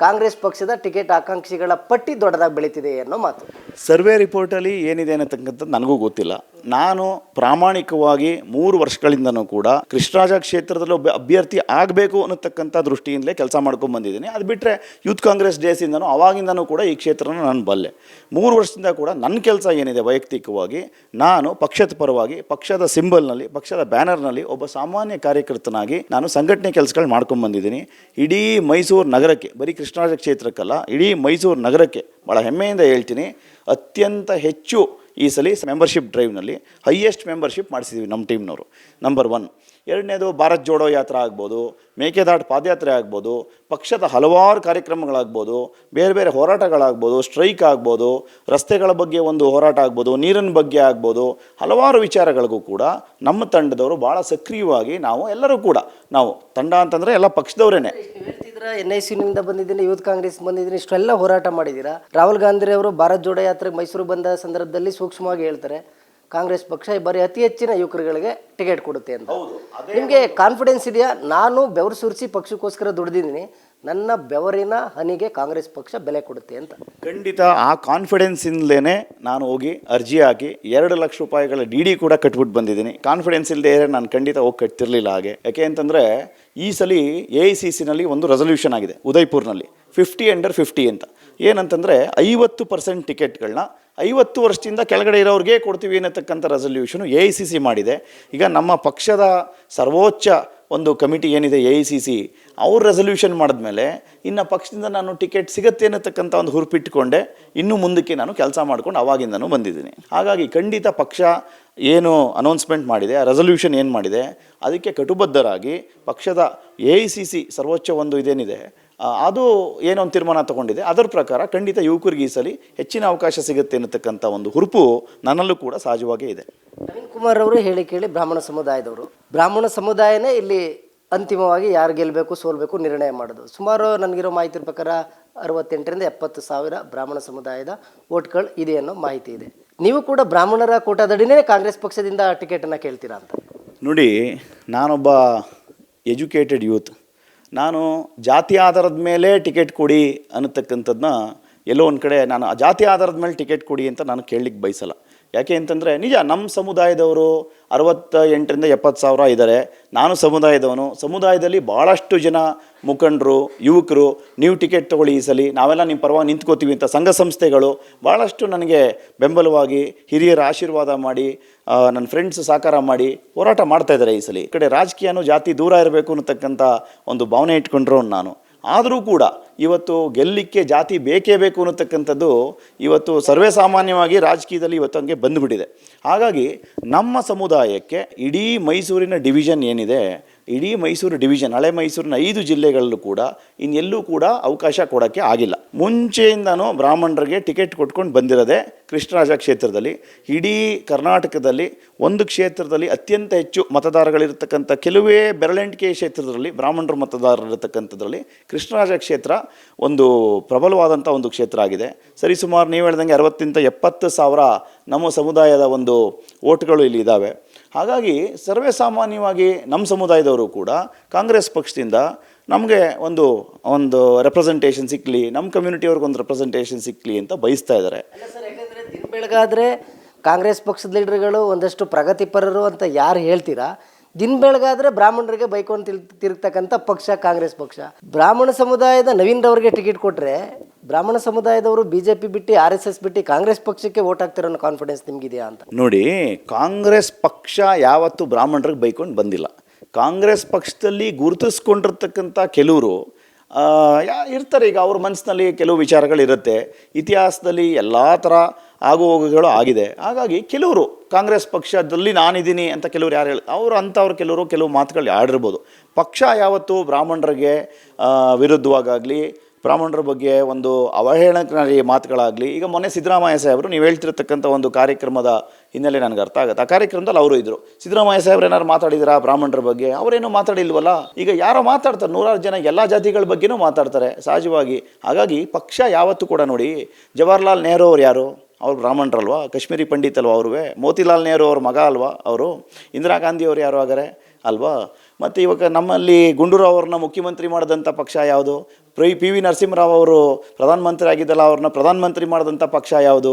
ಕಾಂಗ್ರೆಸ್ ಪಕ್ಷದ ಟಿಕೆಟ್ ಆಕಾಂಕ್ಷಿಗಳ ಪಟ್ಟಿ ದೊಡ್ಡದಾಗಿ ಬೆಳೀತಿದೆ ಅನ್ನೋ ಮಾತು. ಸರ್ವೆ ರಿಪೋರ್ಟಲ್ಲಿ ಏನಿದೆ ಅನ್ನತಕ್ಕಂಥದ್ದು ನನಗೂ ಗೊತ್ತಿಲ್ಲ. ನಾನು ಪ್ರಾಮಾಣಿಕವಾಗಿ 3 ವರ್ಷಗಳಿಂದನೂ ಕೂಡ ಕೃಷ್ಣರಾಜ ಕ್ಷೇತ್ರದಲ್ಲಿ ಒಬ್ಬ ಅಭ್ಯರ್ಥಿ ಆಗಬೇಕು ಅನ್ನತಕ್ಕಂಥ ದೃಷ್ಟಿಯಿಂದಲೇ ಕೆಲಸ ಮಾಡ್ಕೊಂಡು ಬಂದಿದ್ದೀನಿ. ಅದು ಬಿಟ್ಟರೆ ಯೂತ್ ಕಾಂಗ್ರೆಸ್ ಡೇಸಿಂದನೂ ಅವಾಗಿಂದನೂ ಕೂಡ ಈ ಕ್ಷೇತ್ರನ ನಾನು ಬಲ್ಲೆ. 3 ವರ್ಷದಿಂದ ಕೂಡ ನನ್ನ ಕೆಲಸ ಏನಿದೆ ವೈಯಕ್ತಿಕವಾಗಿ, ನಾನು ಪಕ್ಷದ ಪರವಾಗಿ ಪಕ್ಷದ ಸಿಂಬಲ್ನಲ್ಲಿ ಪಕ್ಷದ ಬ್ಯಾನರ್ನಲ್ಲಿ ಒಬ್ಬ ಸಾಮಾನ್ಯ ಕಾರ್ಯಕರ್ತನಾಗಿ ನಾನು ಸಂಘಟನೆ ಕೆಲಸಗಳು ಮಾಡ್ಕೊಂಡು ಬಂದಿದ್ದೀನಿ. ಇಡೀ ಮೈಸೂರು ನಗರಕ್ಕೆ, ಬರೀ ಕೃಷ್ಣರಾಜ ಕ್ಷೇತ್ರಕ್ಕಲ್ಲ, ಇಡೀ ಮೈಸೂರು ನಗರಕ್ಕೆ ಭಾಳ ಹೆಮ್ಮೆಯಿಂದ ಹೇಳ್ತೀನಿ, ಅತ್ಯಂತ ಹೆಚ್ಚು ಈ ಸಲ ಮೆಂಬರ್ಶಿಪ್ ಡ್ರೈವ್ನಲ್ಲಿ ಹೈಯೆಸ್ಟ್ ಮೆಂಬರ್ಶಿಪ್ ಮಾಡಿಸಿದ್ವಿ ನಮ್ಮ ಟೀಮ್ನವರು. ನಂಬರ್ 1. ಎರಡನೇದು ಭಾರತ್ ಜೋಡೋ ಯಾತ್ರಾ ಆಗ್ಬೋದು, ಮೇಕೆದಾಟು ಪಾದಯಾತ್ರೆ ಆಗ್ಬೋದು, ಪಕ್ಷದ ಹಲವಾರು ಕಾರ್ಯಕ್ರಮಗಳಾಗ್ಬೋದು, ಬೇರೆ ಬೇರೆ ಹೋರಾಟಗಳಾಗ್ಬೋದು, ಸ್ಟ್ರೈಕ್ ಆಗ್ಬೋದು, ರಸ್ತೆಗಳ ಬಗ್ಗೆ ಒಂದು ಹೋರಾಟ ಆಗ್ಬೋದು, ನೀರಿನ ಬಗ್ಗೆ ಆಗ್ಬೋದು, ಹಲವಾರು ವಿಚಾರಗಳಿಗೂ ಕೂಡ ನಮ್ಮ ತಂಡದವರು ಭಾಳ ಸಕ್ರಿಯವಾಗಿ ನಾವು ಎಲ್ಲರೂ ಕೂಡ, ನಾವು ತಂಡ ಅಂತಂದರೆ ಎಲ್ಲ ಪಕ್ಷದವರೇನೆ. ಹೇಳ್ತಿದ್ದೀರಾ NICನಿಂದ ಬಂದಿದ್ದೀನಿ, ಯೂತ್ ಕಾಂಗ್ರೆಸ್ ಬಂದಿದ್ದೀನಿ, ಇಷ್ಟೆಲ್ಲ ಹೋರಾಟ ಮಾಡಿದ್ದೀರಾ. ರಾಹುಲ್ ಗಾಂಧಿ ಅವರು ಭಾರತ್ ಜೋಡೋ ಯಾತ್ರೆಗೆ ಮೈಸೂರು ಬಂದ ಸಂದರ್ಭದಲ್ಲಿ ಸೂಕ್ಷ್ಮವಾಗಿ ಹೇಳ್ತಾರೆ, ಕಾಂಗ್ರೆಸ್ ಪಕ್ಷ ಈ ಬಾರಿ ಅತಿ ಹೆಚ್ಚಿನ ಯುವಕರುಗಳಿಗೆ ಟಿಕೆಟ್ ಕೊಡುತ್ತೆ ಅಂತ. ನಿಮಗೆ ಕಾನ್ಫಿಡೆನ್ಸ್ ಇದೆಯಾ? ನಾನು ಬೆವರು ಸುರಿಸಿ ಪಕ್ಷಕ್ಕೋಸ್ಕರ ದುಡಿದಿದ್ದೀನಿ, ನನ್ನ ಬೆವರಿನ ಹನಿಗೆ ಕಾಂಗ್ರೆಸ್ ಪಕ್ಷ ಬೆಲೆ ಕೊಡುತ್ತೆ ಅಂತ. ಖಂಡಿತ ಆ ಕಾನ್ಫಿಡೆನ್ಸಿಂದಲೇ ನಾನು ಹೋಗಿ ಅರ್ಜಿ ಹಾಕಿ 2 ಲಕ್ಷ ರೂಪಾಯಿಗಳ DD ಕೂಡ ಕಟ್ಬಿಟ್ಟು ಬಂದಿದ್ದೀನಿ. ಕಾನ್ಫಿಡೆನ್ಸ್ ಇಲ್ಲದೆ ನಾನು ಖಂಡಿತ ಹೋಗಿ ಕಟ್ತಿರ್ಲಿಲ್ಲ. ಹಾಗೆ ಯಾಕೆ ಅಂತಂದರೆ ಈ ಸಲ AICCನಲ್ಲಿ ಒಂದು ರೆಸಲ್ಯೂಷನ್ ಆಗಿದೆ ಉದಯ್ಪುರ್ನಲ್ಲಿ, 50/50 ಅಂತ. ಏನಂತಂದರೆ 50% ಟಿಕೆಟ್ಗಳನ್ನ 50 ವರ್ಷದಿಂದ ಕೆಳಗಡೆ ಇರೋರಿಗೆ ಕೊಡ್ತೀವಿ ಅನ್ನತಕ್ಕಂಥ ರೆಸಲ್ಯೂಷನು AICC ಮಾಡಿದೆ. ಈಗ ನಮ್ಮ ಪಕ್ಷದ ಸರ್ವೋಚ್ಚ ಒಂದು ಕಮಿಟಿ ಏನಿದೆ AICC, ಅವ್ರು ರೆಸಲ್ಯೂಷನ್ ಮಾಡಿದ್ಮೇಲೆ ಇನ್ನು ಪಕ್ಷದಿಂದ ನಾನು ಟಿಕೆಟ್ ಸಿಗುತ್ತೆ ಅನ್ನತಕ್ಕಂಥ ಒಂದು ಹುರುಪಿಟ್ಟುಕೊಂಡೆ ಇನ್ನು ಮುಂದಕ್ಕೆ ನಾನು ಕೆಲಸ ಮಾಡ್ಕೊಂಡು ಅವಾಗಿಂದನೂ ಬಂದಿದ್ದೀನಿ. ಹಾಗಾಗಿ ಖಂಡಿತ ಪಕ್ಷ ಏನು ಅನೌನ್ಸ್ಮೆಂಟ್ ಮಾಡಿದೆ, ಆ ರೆಸಲ್ಯೂಷನ್ ಏನು ಮಾಡಿದೆ, ಅದಕ್ಕೆ ಕಟುಬದ್ಧರಾಗಿ ಪಕ್ಷದ AICC ಸರ್ವೋಚ್ಚ ಒಂದು ಇದೇನಿದೆ ಅದು ಏನೊಂದು ತೀರ್ಮಾನ ತಗೊಂಡಿದೆ, ಅದರ ಪ್ರಕಾರ ಖಂಡಿತ ಯುವಕರಿಗೆ ಈ ಸಲ ಹೆಚ್ಚಿನ ಅವಕಾಶ ಸಿಗುತ್ತೆ ಅನ್ನತಕ್ಕಂಥ ಒಂದು ಹುರುಪು ನನ್ನಲ್ಲೂ ಕೂಡ ಸಹಜವಾಗೇ ಇದೆ. ನವೀನ್ ಕುಮಾರ್ ಅವರು ಹೇಳಿ ಕೇಳಿ ಬ್ರಾಹ್ಮಣ ಸಮುದಾಯದವರು, ಬ್ರಾಹ್ಮಣ ಸಮುದಾಯನೇ ಇಲ್ಲಿ ಅಂತಿಮವಾಗಿ ಯಾರು ಗೆಲ್ಲಬೇಕು ಸೋಲ್ಬೇಕು ನಿರ್ಣಯ ಮಾಡೋದು. ಸುಮಾರು ನನಗಿರೋ ಮಾಹಿತಿ ಪ್ರಕಾರ 68,000 ರಿಂದ 70,000 ಬ್ರಾಹ್ಮಣ ಸಮುದಾಯದ ವೋಟ್ಗಳು ಇದೆ ಅನ್ನೋ ಮಾಹಿತಿ ಇದೆ. ನೀವು ಕೂಡ ಬ್ರಾಹ್ಮಣರ ಕೋಟಾದಡಿನೇ ಕಾಂಗ್ರೆಸ್ ಪಕ್ಷದಿಂದ ಟಿಕೆಟನ್ನು ಕೇಳ್ತೀರಾ ಅಂತ? ನೋಡಿ, ನಾನೊಬ್ಬ ಎಜುಕೇಟೆಡ್ ಯೂತ್, ನಾನು ಜಾತಿ ಆಧಾರದ ಮೇಲೆ ಟಿಕೆಟ್ ಕೊಡಿ ಅನ್ನತಕ್ಕಂಥದ್ದನ್ನ ಎಲ್ಲೋ ಒಂದು ಕಡೆ ನಾನು ಜಾತಿ ಆಧಾರದ ಮೇಲೆ ಟಿಕೆಟ್ ಕೊಡಿ ಅಂತ ನಾನು ಕೇಳಲಿಕ್ಕೆ ಬಯಸಲ್ಲ. ಯಾಕೆ ಅಂತಂದರೆ ನಿಜ ನಮ್ಮ ಸಮುದಾಯದವರು 68,000 ರಿಂದ 70,000 ಇದ್ದಾರೆ. ನಾನು ಸಮುದಾಯದವನು. ಸಮುದಾಯದಲ್ಲಿ ಭಾಳಷ್ಟು ಜನ ಮುಖಂಡರು, ಯುವಕರು, ನೀವು ಟಿಕೆಟ್ ತೊಗೊಳ್ಳಿ ಈ ಸಲ, ನಾವೆಲ್ಲ ನಿಮ್ಮ ಪರವಾಗಿ ನಿಂತ್ಕೋತೀವಿ ಅಂತ ಸಂಘ ಸಂಸ್ಥೆಗಳು ಭಾಳಷ್ಟು ನನಗೆ ಬೆಂಬಲವಾಗಿ ಹಿರಿಯರ ಆಶೀರ್ವಾದ ಮಾಡಿ ನನ್ನ ಫ್ರೆಂಡ್ಸ್ ಸಹಕಾರ ಮಾಡಿ ಹೋರಾಟ ಮಾಡ್ತಾ ಇದ್ದಾರೆ ಈ ಸಲ. ಈ ಕಡೆ ರಾಜಕೀಯನೂ ಜಾತಿ ದೂರ ಇರಬೇಕು ಅನ್ನತಕ್ಕಂಥ ಒಂದು ಭಾವನೆ ಇಟ್ಕೊಂಡ್ರು ನಾನು. ಆದರೂ ಕೂಡ ಇವತ್ತು ಗೆಲ್ಲಲಿಕ್ಕೆ ಜಾತಿ ಬೇಕೇ ಬೇಕು ಅನ್ನತಕ್ಕಂಥದ್ದು ಇವತ್ತು ಸರ್ವೇ ಸಾಮಾನ್ಯವಾಗಿ ರಾಜಕೀಯದಲ್ಲಿ ಇವತ್ತು ಹಂಗೆ ಬಂದುಬಿಟ್ಟಿದೆ. ಹಾಗಾಗಿ ನಮ್ಮ ಸಮುದಾಯಕ್ಕೆ ಇಡೀ ಮೈಸೂರಿನ ಡಿವಿಷನ್ ಏನಿದೆ, ಇಡೀ ಮೈಸೂರು ಡಿವಿಷನ್, ಹಳೆ ಮೈಸೂರಿನ 5 ಜಿಲ್ಲೆಗಳಲ್ಲೂ ಕೂಡ ಇನ್ನೆಲ್ಲೂ ಕೂಡ ಅವಕಾಶ ಕೊಡೋಕ್ಕೆ ಆಗಿಲ್ಲ. ಮುಂಚೆಯಿಂದನೂ ಬ್ರಾಹ್ಮಣರಿಗೆ ಟಿಕೆಟ್ ಕೊಟ್ಕೊಂಡು ಬಂದಿರೋದೆ ಕೃಷ್ಣರಾಜ ಕ್ಷೇತ್ರದಲ್ಲಿ. ಇಡೀ ಕರ್ನಾಟಕದಲ್ಲಿ ಒಂದು ಕ್ಷೇತ್ರದಲ್ಲಿ ಅತ್ಯಂತ ಹೆಚ್ಚು ಮತದಾರಗಳಿರ್ತಕ್ಕಂಥ ಕೆಲವೇ ಬೆರಳೆಣಿಕೆ ಕ್ಷೇತ್ರದಲ್ಲಿ ಬ್ರಾಹ್ಮಣರು ಮತದಾರರಿರ್ತಕ್ಕಂಥದ್ರಲ್ಲಿ ಕೃಷ್ಣರಾಜ ಕ್ಷೇತ್ರ ಒಂದು ಪ್ರಬಲವಾದಂಥ ಒಂದು ಕ್ಷೇತ್ರ ಆಗಿದೆ. ಸರಿಸುಮಾರು ನೀವು ಹೇಳ್ದಂಗೆ 60,000-70,000 ನಮ್ಮ ಸಮುದಾಯದ ಒಂದು ಓಟ್ಗಳು ಇಲ್ಲಿ ಇದ್ದಾವೆ. ಹಾಗಾಗಿ ಸರ್ವೇ ಸಾಮಾನ್ಯವಾಗಿ ನಮ್ಮ ಸಮುದಾಯದವರು ಕೂಡ ಕಾಂಗ್ರೆಸ್ ಪಕ್ಷದಿಂದ ನಮಗೆ ಒಂದು ರೆಪ್ರೆಸೆಂಟೇಷನ್ ಸಿಕ್ಕಲಿ, ನಮ್ಮ ಕಮ್ಯುನಿಟಿಯವ್ರಿಗೆ ಒಂದು ರೆಪ್ರೆಸೆಂಟೇಷನ್ ಸಿಕ್ಕಲಿ ಅಂತ ಬಯಸ್ತಾ ಇದ್ದಾರೆ. ಯಾಕಂದರೆ ದಿನ ಬೆಳಗಾದರೆ ಕಾಂಗ್ರೆಸ್ ಪಕ್ಷದ ಲೀಡರ್ಗಳು ಒಂದಷ್ಟು ಪ್ರಗತಿಪರರು ಅಂತ ಯಾರು ಹೇಳ್ತೀರಾ, ದಿನ ಬೆಳಗಾದರೆ ಬ್ರಾಹ್ಮಣರಿಗೆ ಬೈಕೊಂಡು ತಿರುಗ್ತಕ್ಕಂಥ ಪಕ್ಷ ಕಾಂಗ್ರೆಸ್ ಪಕ್ಷ. ಬ್ರಾಹ್ಮಣ ಸಮುದಾಯದ ನವೀನ್ ರವರಿಗೆ ಟಿಕೆಟ್ ಕೊಟ್ಟರೆ ಬ್ರಾಹ್ಮಣ ಸಮುದಾಯದವರು BJP ಬಿಟ್ಟು RSS ಬಿಟ್ಟು ಕಾಂಗ್ರೆಸ್ ಪಕ್ಷಕ್ಕೆ ವೋಟ್ ಹಾಕ್ತಿರೋ ಕಾನ್ಫಿಡೆನ್ಸ್ ನಿಮಗಿದೆಯಾ ಅಂತ ನೋಡಿ. ಕಾಂಗ್ರೆಸ್ ಪಕ್ಷ ಯಾವತ್ತೂ ಬ್ರಾಹ್ಮಣರಿಗೆ ಬೈಕೊಂಡು ಬಂದಿಲ್ಲ. ಕಾಂಗ್ರೆಸ್ ಪಕ್ಷದಲ್ಲಿ ಗುರುತಿಸ್ಕೊಂಡಿರ್ತಕ್ಕಂಥ ಕೆಲವರು ಇರ್ತಾರೆ. ಈಗ ಅವ್ರ ಮನಸ್ಸಿನಲ್ಲಿ ಕೆಲವು ವಿಚಾರಗಳಿರುತ್ತೆ. ಇತಿಹಾಸದಲ್ಲಿ ಎಲ್ಲ ಥರ ಆಗುಹೋಗುಗಳು ಆಗಿದೆ. ಹಾಗಾಗಿ ಕೆಲವರು ಕಾಂಗ್ರೆಸ್ ಪಕ್ಷದಲ್ಲಿ ನಾನಿದ್ದೀನಿ ಅಂತ ಕೆಲವರು ಯಾರು ಅಂಥವ್ರು ಕೆಲವು ಮಾತುಗಳು ಆಡಿರ್ಬೋದು. ಪಕ್ಷ ಯಾವತ್ತೂ ಬ್ರಾಹ್ಮಣರಿಗೆ ವಿರುದ್ಧವಾಗಲಿ, ಬ್ರಾಹ್ಮಣರ ಬಗ್ಗೆ ಒಂದು ಅವಹೇಳನಕಾರಿ ಮಾತುಗಳಾಗಲಿ, ಈಗ ಮೊನ್ನೆ ಸಿದ್ದರಾಮಯ್ಯ ಸಾಹೇಬರು ನೀವು ಹೇಳ್ತಿರ್ತಕ್ಕಂಥ ಒಂದು ಕಾರ್ಯಕ್ರಮದ ಹಿನ್ನೆಲೆ ನನಗೆ ಅರ್ಥ ಆಗುತ್ತೆ. ಆ ಕಾರ್ಯಕ್ರಮದಲ್ಲಿ ಅವರು ಇದ್ದರು. ಸಿದ್ದರಾಮಯ್ಯ ಸಾಹೇಬ್ರು ಏನಾರು ಮಾತಾಡಿದಿರಾ ಬ್ರಾಹ್ಮಣರ ಬಗ್ಗೆ? ಅವರೇನೂ ಮಾತಾಡಿಲ್ವಲ್ಲ. ಈಗ ಯಾರೋ ಮಾತಾಡ್ತಾರೆ, 100 ಜನ ಎಲ್ಲ ಜಾತಿಗಳ ಬಗ್ಗೆನೂ ಮಾತಾಡ್ತಾರೆ ಸಹಜವಾಗಿ. ಹಾಗಾಗಿ ಪಕ್ಷ ಯಾವತ್ತೂ ಕೂಡ ನೋಡಿ, ಜವಾಹರ್ಲಾಲ್ ನೆಹರು ಅವ್ರು ಯಾರು? ಅವ್ರು ಬ್ರಾಹ್ಮಣರಲ್ವಾ? ಕಾಶ್ಮೀರಿ ಪಂಡಿತ್ ಅಲ್ವಾ ಅವ್ರಿಗೆ? ಮೋತಿಲಾಲ್ ನೆಹರು ಅವ್ರ ಮಗ ಅಲ್ವಾ ಅವರು? ಇಂದಿರಾ ಗಾಂಧಿ ಅವ್ರು ಯಾರು ಹಾಗಾರೆ ಅಲ್ವಾ? ಮತ್ತು ಇವಾಗ ನಮ್ಮಲ್ಲಿ ಗುಂಡೂರಾವ್ ಅವ್ರನ್ನ ಮುಖ್ಯಮಂತ್ರಿ ಮಾಡಿದಂಥ ಪಕ್ಷ ಯಾವುದು? PV ನರಸಿಂಹರಾವ್ ಅವರು ಪ್ರಧಾನಮಂತ್ರಿ ಆಗಿದ್ದಲ್ಲ, ಅವ್ರನ್ನ ಪ್ರಧಾನಮಂತ್ರಿ ಮಾಡಿದಂಥ ಪಕ್ಷ ಯಾವುದು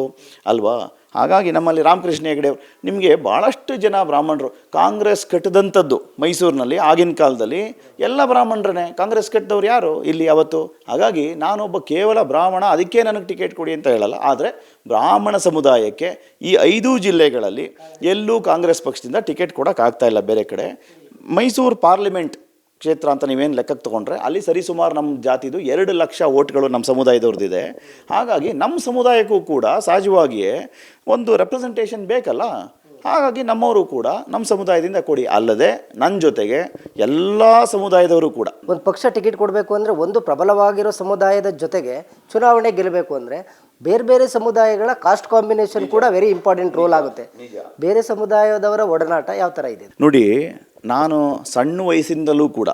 ಅಲ್ವಾ? ಹಾಗಾಗಿ ನಮ್ಮಲ್ಲಿ ರಾಮಕೃಷ್ಣ ಹೆಗಡೆ ಅವರು, ನಿಮಗೆ ಭಾಳಷ್ಟು ಜನ ಬ್ರಾಹ್ಮಣರು ಕಾಂಗ್ರೆಸ್ ಕಟ್ಟಿದಂಥದ್ದು ಮೈಸೂರಿನಲ್ಲಿ ಆಗಿನ ಕಾಲದಲ್ಲಿ ಎಲ್ಲ ಬ್ರಾಹ್ಮಣರೇ. ಕಾಂಗ್ರೆಸ್ ಕಟ್ಟಿದವ್ರು ಯಾರು ಇಲ್ಲಿ ಅವತ್ತು? ಹಾಗಾಗಿ ನಾನೊಬ್ಬ ಕೇವಲ ಬ್ರಾಹ್ಮಣ, ಅದಕ್ಕೆ ನನಗೆ ಟಿಕೆಟ್ ಕೊಡಿ ಅಂತ ಹೇಳಲ್ಲ. ಆದರೆ ಬ್ರಾಹ್ಮಣ ಸಮುದಾಯಕ್ಕೆ ಈ 5 ಜಿಲ್ಲೆಗಳಲ್ಲಿ ಎಲ್ಲೂ ಕಾಂಗ್ರೆಸ್ ಪಕ್ಷದಿಂದ ಟಿಕೆಟ್ ಕೊಡೋಕ್ಕಾಗ್ತಾ ಇಲ್ಲ. ಬೇರೆ ಕಡೆ ಮೈಸೂರು ಪಾರ್ಲಿಮೆಂಟ್ ಕ್ಷೇತ್ರ ಅಂತ ನೀವೇನು ಲೆಕ್ಕಕ್ಕೆ ತೊಗೊಂಡ್ರೆ ಅಲ್ಲಿ ಸರಿಸುಮಾರು ನಮ್ಮ ಜಾತಿದು 2 ಲಕ್ಷ ಓಟ್ಗಳು ನಮ್ಮ ಸಮುದಾಯದವ್ರದ್ದಿದೆ. ಹಾಗಾಗಿ ನಮ್ಮ ಸಮುದಾಯಕ್ಕೂ ಕೂಡ ಸಹಜವಾಗಿಯೇ ಒಂದು ರೆಪ್ರೆಸೆಂಟೇಷನ್ ಬೇಕಲ್ಲ. ಹಾಗಾಗಿ ನಮ್ಮವರು ಕೂಡ ನಮ್ಮ ಸಮುದಾಯದಿಂದ ಕೊಡಿ. ಅಲ್ಲದೆ ನನ್ನ ಜೊತೆಗೆ ಎಲ್ಲ ಸಮುದಾಯದವರು ಕೂಡ ಒಂದು ಪಕ್ಷ ಟಿಕೆಟ್ ಕೊಡಬೇಕು ಅಂದರೆ ಒಂದು ಪ್ರಬಲವಾಗಿರೋ ಸಮುದಾಯದ ಜೊತೆಗೆ ಚುನಾವಣೆ ಗೆಲ್ಲಬೇಕು ಅಂದರೆ ಬೇರೆ ಬೇರೆ ಸಮುದಾಯಗಳ ಕಾಸ್ಟ್ ಕಾಂಬಿನೇಷನ್ ಕೂಡ ವೆರಿ ಇಂಪಾರ್ಟೆಂಟ್ ರೋಲ್ ಆಗುತ್ತೆ. ಬೇರೆ ಸಮುದಾಯದವರ ಒಡನಾಟ ಯಾವ ಥರ ಇದೆ ನೋಡಿ. ನಾನು ಸಣ್ಣ ವಯಸ್ಸಿಂದಲೂ ಕೂಡ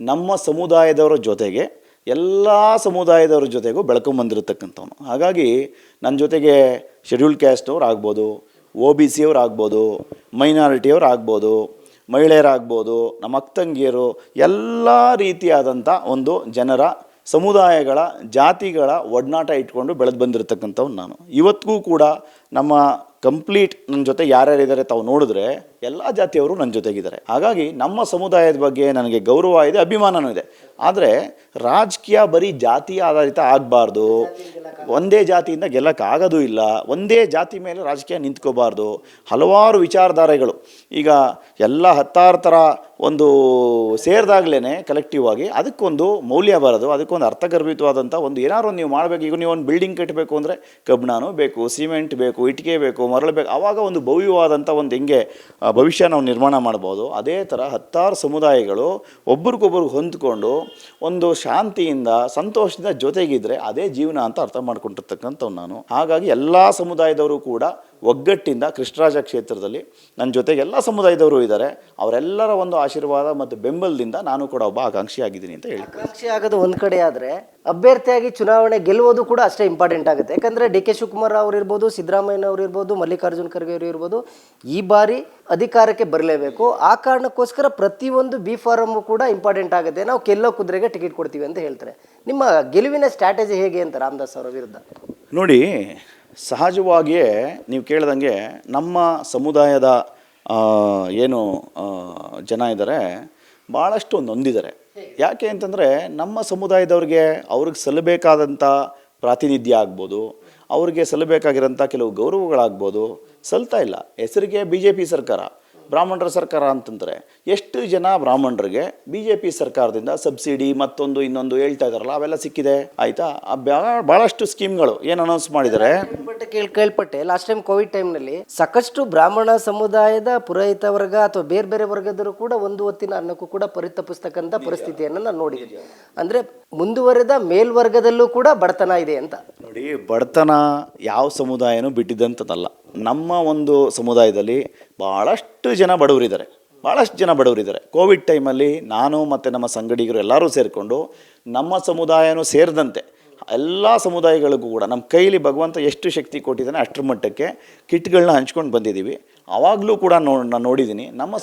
ನಮ್ಮ ಸಮುದಾಯದವರ ಜೊತೆಗೆ ಎಲ್ಲ ಸಮುದಾಯದವ್ರ ಜೊತೆಗೂ ಬೆಳ್ಕೊಂಬಂದಿರತಕ್ಕಂಥವನು. ಹಾಗಾಗಿ ನನ್ನ ಜೊತೆಗೆ ಶೆಡ್ಯೂಲ್ಡ್ ಕ್ಯಾಸ್ಟ್ನವ್ರು ಆಗ್ಬೋದು, OBC ಅವ್ರು ಆಗ್ಬೋದು, ಮೈನಾರಿಟಿಯವ್ರು ಆಗ್ಬೋದು, ಮಹಿಳೆಯರಾಗ್ಬೋದು, ನಮ್ಮ ಅಕ್ಕಂಗಿಯರು, ಎಲ್ಲ ರೀತಿಯಾದಂಥ ಒಂದು ಜನರ ಸಮುದಾಯಗಳ ಜಾತಿಗಳ ಒಡನಾಟ ಇಟ್ಕೊಂಡು ಬೆಳೆದು ಬಂದಿರತಕ್ಕಂಥವ್ನು ನಾನು. ಇವತ್ತಿಗೂ ಕೂಡ ನಮ್ಮ ಕಂಪ್ಲೀಟ್ ನನ್ನ ಜೊತೆ ಯಾರ್ಯಾರಿದ್ದಾರೆ ತಾವು ನೋಡಿದ್ರೆ ಎಲ್ಲ ಜಾತಿಯವರು ನನ್ನ ಜೊತೆಗಿದ್ದಾರೆ. ಹಾಗಾಗಿ ನಮ್ಮ ಸಮುದಾಯದ ಬಗ್ಗೆ ನನಗೆ ಗೌರವ ಇದೆ, ಅಭಿಮಾನವೂ ಇದೆ. ಆದರೆ ರಾಜಕೀಯ ಬರೀ ಜಾತಿ ಆಧಾರಿತ ಆಗಬಾರ್ದು. ಒಂದೇ ಜಾತಿಯಿಂದ ಗೆಲ್ಲಕ್ಕಾಗೋದು ಇಲ್ಲ. ಒಂದೇ ಜಾತಿ ಮೇಲೆ ರಾಜಕೀಯ ನಿಂತ್ಕೋಬಾರ್ದು. ಹಲವಾರು ವಿಚಾರಧಾರೆಗಳು ಈಗ ಎಲ್ಲ 16 ಥರ ಒಂದು ಸೇರಿದಾಗಲೇ ಕಲೆಕ್ಟಿವ್ ಆಗಿ ಅದಕ್ಕೊಂದು ಮೌಲ್ಯ ಬರೋದು, ಅದಕ್ಕೊಂದು ಅರ್ಥಗರ್ಭಿತವಾದಂಥ ಒಂದು ಏನಾದ್ರು ನೀವು ಮಾಡಬೇಕು. ಈಗ ನೀವು ಒಂದು ಬಿಲ್ಡಿಂಗ್ ಕಟ್ಟಬೇಕು ಅಂದರೆ ಕಬ್ಬಿಣನೂ ಬೇಕು, ಸಿಮೆಂಟ್ ಬೇಕು, ಇಟ್ಟಿಗೆ ಬೇಕು, ಮರಳು ಬೇಕು. ಆವಾಗ ಒಂದು ಭವ್ಯವಾದಂಥ ಒಂದು ಹೆಂಗೆ ಭವಿಷ್ಯ ನಾವು ನಿರ್ಮಾಣ ಮಾಡ್ಬೋದು. ಅದೇ ಥರ 16 ಸಮುದಾಯಗಳು ಒಬ್ರಿಗೊಬ್ರಿಗೆ ಹೊಂದ್ಕೊಂಡು ಒಂದು ಶಾಂತಿಯಿಂದ ಸಂತೋಷದಿಂದ ಜೊತೆಗಿದ್ರೆ ಅದೇ ಜೀವನ ಅಂತ ಅರ್ಥ ಮಾಡ್ಕೊಂಡಿರ್ತಕ್ಕಂಥವ್ನು ನಾನು. ಹಾಗಾಗಿ ಎಲ್ಲ ಸಮುದಾಯದವರು ಕೂಡ ಒಗ್ಗಟ್ಟಿಂದ ಕೃಷ್ಣರಾಜ ಕ್ಷೇತ್ರದಲ್ಲಿ ನನ್ನ ಜೊತೆಗೆ ಎಲ್ಲ ಸಮುದಾಯದವರು ಇದ್ದಾರೆ. ಅವರೆಲ್ಲರ ಒಂದು ಆಶೀರ್ವಾದ ಮತ್ತು ಬೆಂಬಲದಿಂದ ನಾನು ಕೂಡ ಒಬ್ಬ ಆಕಾಂಕ್ಷಿ ಆಗಿದ್ದೀನಿ ಅಂತ ಹೇಳಿ. ಆಕಾಂಕ್ಷಿ ಆಗೋದು ಒಂದು ಕಡೆ ಆದರೆ ಅಭ್ಯರ್ಥಿಯಾಗಿ ಚುನಾವಣೆ ಗೆಲ್ಲುವುದು ಕೂಡ ಅಷ್ಟೇ ಇಂಪಾರ್ಟೆಂಟ್ ಆಗುತ್ತೆ. ಯಾಕಂದರೆ DK ಶಿವಕುಮಾರ್ ಅವರು ಇರ್ಬೋದು, ಸಿದ್ದರಾಮಯ್ಯನವರು ಇರ್ಬೋದು, ಮಲ್ಲಿಕಾರ್ಜುನ್ ಖರ್ಗೆ ಅವರು ಇರ್ಬೋದು, ಈ ಬಾರಿ ಅಧಿಕಾರಕ್ಕೆ ಬರಲೇಬೇಕು. ಆ ಕಾರಣಕ್ಕೋಸ್ಕರ ಪ್ರತಿಯೊಂದು B ಫಾರಮ್ಮು ಕೂಡ ಇಂಪಾರ್ಟೆಂಟ್ ಆಗುತ್ತೆ. ನಾವು ಗೆಲ್ಲೋ ಕುದುರೆಗೆ ಟಿಕೆಟ್ ಕೊಡ್ತೀವಿ ಅಂತ ಹೇಳ್ತಾರೆ. ನಿಮ್ಮ ಗೆಲುವಿನ ಸ್ಟ್ರಾಟಜಿ ಹೇಗೆ ಅಂತ ರಾಮದಾಸ್ ಅವರ ವಿರುದ್ಧ? ನೋಡಿ, ಸಹಜವಾಗಿಯೇ ನೀವು ಕೇಳ್ದಂಗೆ ನಮ್ಮ ಸಮುದಾಯದ ಏನು ಜನ ಇದ್ದಾರೆ ಭಾಳಷ್ಟು ನೊಂದಿದ್ದಾರೆ. ಯಾಕೆ ಅಂತಂದರೆ ನಮ್ಮ ಸಮುದಾಯದವ್ರಿಗೆ ಅವ್ರಿಗೆ ಸಲ್ಲಬೇಕಾದಂಥ ಪ್ರಾತಿನಿಧ್ಯ ಆಗ್ಬೋದು, ಅವ್ರಿಗೆ ಸಲ್ಲಬೇಕಾಗಿರೋಂಥ ಕೆಲವು ಗೌರವಗಳಾಗ್ಬೋದು, ಸಲ್ತಾ ಇಲ್ಲ. ಹೆಸರಿಗೆ BJP ಸರ್ಕಾರ, ಬ್ರಾಹ್ಮಣರ ಸರ್ಕಾರ ಅಂತಂದರೆ ಎಷ್ಟು ಜನ ಬ್ರಾಹ್ಮಣರಿಗೆ ಬಿ ಜೆ ಪಿ ಸರ್ಕಾರದಿಂದ ಸಬ್ಸಿಡಿ ಮತ್ತೊಂದು ಇನ್ನೊಂದು ಹೇಳ್ತಾ ಇದ್ದಾರಲ್ಲ ಅವೆಲ್ಲ ಸಿಕ್ಕಿದೆ ಆಯಿತಾ. ಭಾಳಷ್ಟು ಸ್ಕೀಮ್ಗಳು ಏನು ಅನೌನ್ಸ್ ಮಾಡಿದ್ದಾರೆ. ಕೇಳ್ಪಟ್ಟೆ ಲಾಸ್ಟ್ ಟೈಮ್ ಕೋವಿಡ್ ಟೈಮ್ನಲ್ಲಿ ಸಾಕಷ್ಟು ಬ್ರಾಹ್ಮಣ ಸಮುದಾಯದ ಪುರೋಹಿತ ವರ್ಗ ಅಥವಾ ಬೇರೆ ಬೇರೆ ವರ್ಗದರು ಕೂಡ ಒಂದು ಹೊತ್ತಿನ ಅನ್ನಕ್ಕೂ ಕೂಡ ಪರಿತಪಿಸ್ತಕ್ಕಂಥ ಪರಿಸ್ಥಿತಿಯನ್ನು ನಾನು ನೋಡಿದ್ದೀನಿ. ಅಂದರೆ ಮುಂದುವರೆದ ಮೇಲ್ವರ್ಗದಲ್ಲೂ ಕೂಡ ಬಡತನ ಇದೆ ಅಂತ. ನೋಡಿ, ಬಡತನ ಯಾವ ಸಮುದಾಯನೂ ಬಿಟ್ಟಿದ್ದಂಥದ್ದಲ್ಲ. ನಮ್ಮ ಒಂದು ಸಮುದಾಯದಲ್ಲಿ ಭಾಳಷ್ಟು ಜನ ಬಡವರಿದ್ದಾರೆ. ಕೋವಿಡ್ ಟೈಮಲ್ಲಿ ನಾನು ಮತ್ತು ನಮ್ಮ ಸಂಗಡಿಗರು ಎಲ್ಲರೂ ಸೇರಿಕೊಂಡು ನಮ್ಮ ಸಮುದಾಯನೂ ಸೇರಿದಂತೆ ಎಲ್ಲ ಸಮುದಾಯಗಳಿಗೂ ಕೂಡ ನಮ್ಮ ಕೈಲಿ ಭಗವಂತ ಎಷ್ಟು ಶಕ್ತಿ ಕೊಟ್ಟಿದ್ದಾನೆ ಅಷ್ಟರ ಮಟ್ಟಕ್ಕೆ ಕಿಟ್ಗಳನ್ನ ಹಂಚ್ಕೊಂಡು ಬಂದಿದ್ದೀವಿ. ಆವಾಗಲೂ ಕೂಡ ನಾನು ನೋಡಿದ್ದೀನಿ ನಮ್ಮ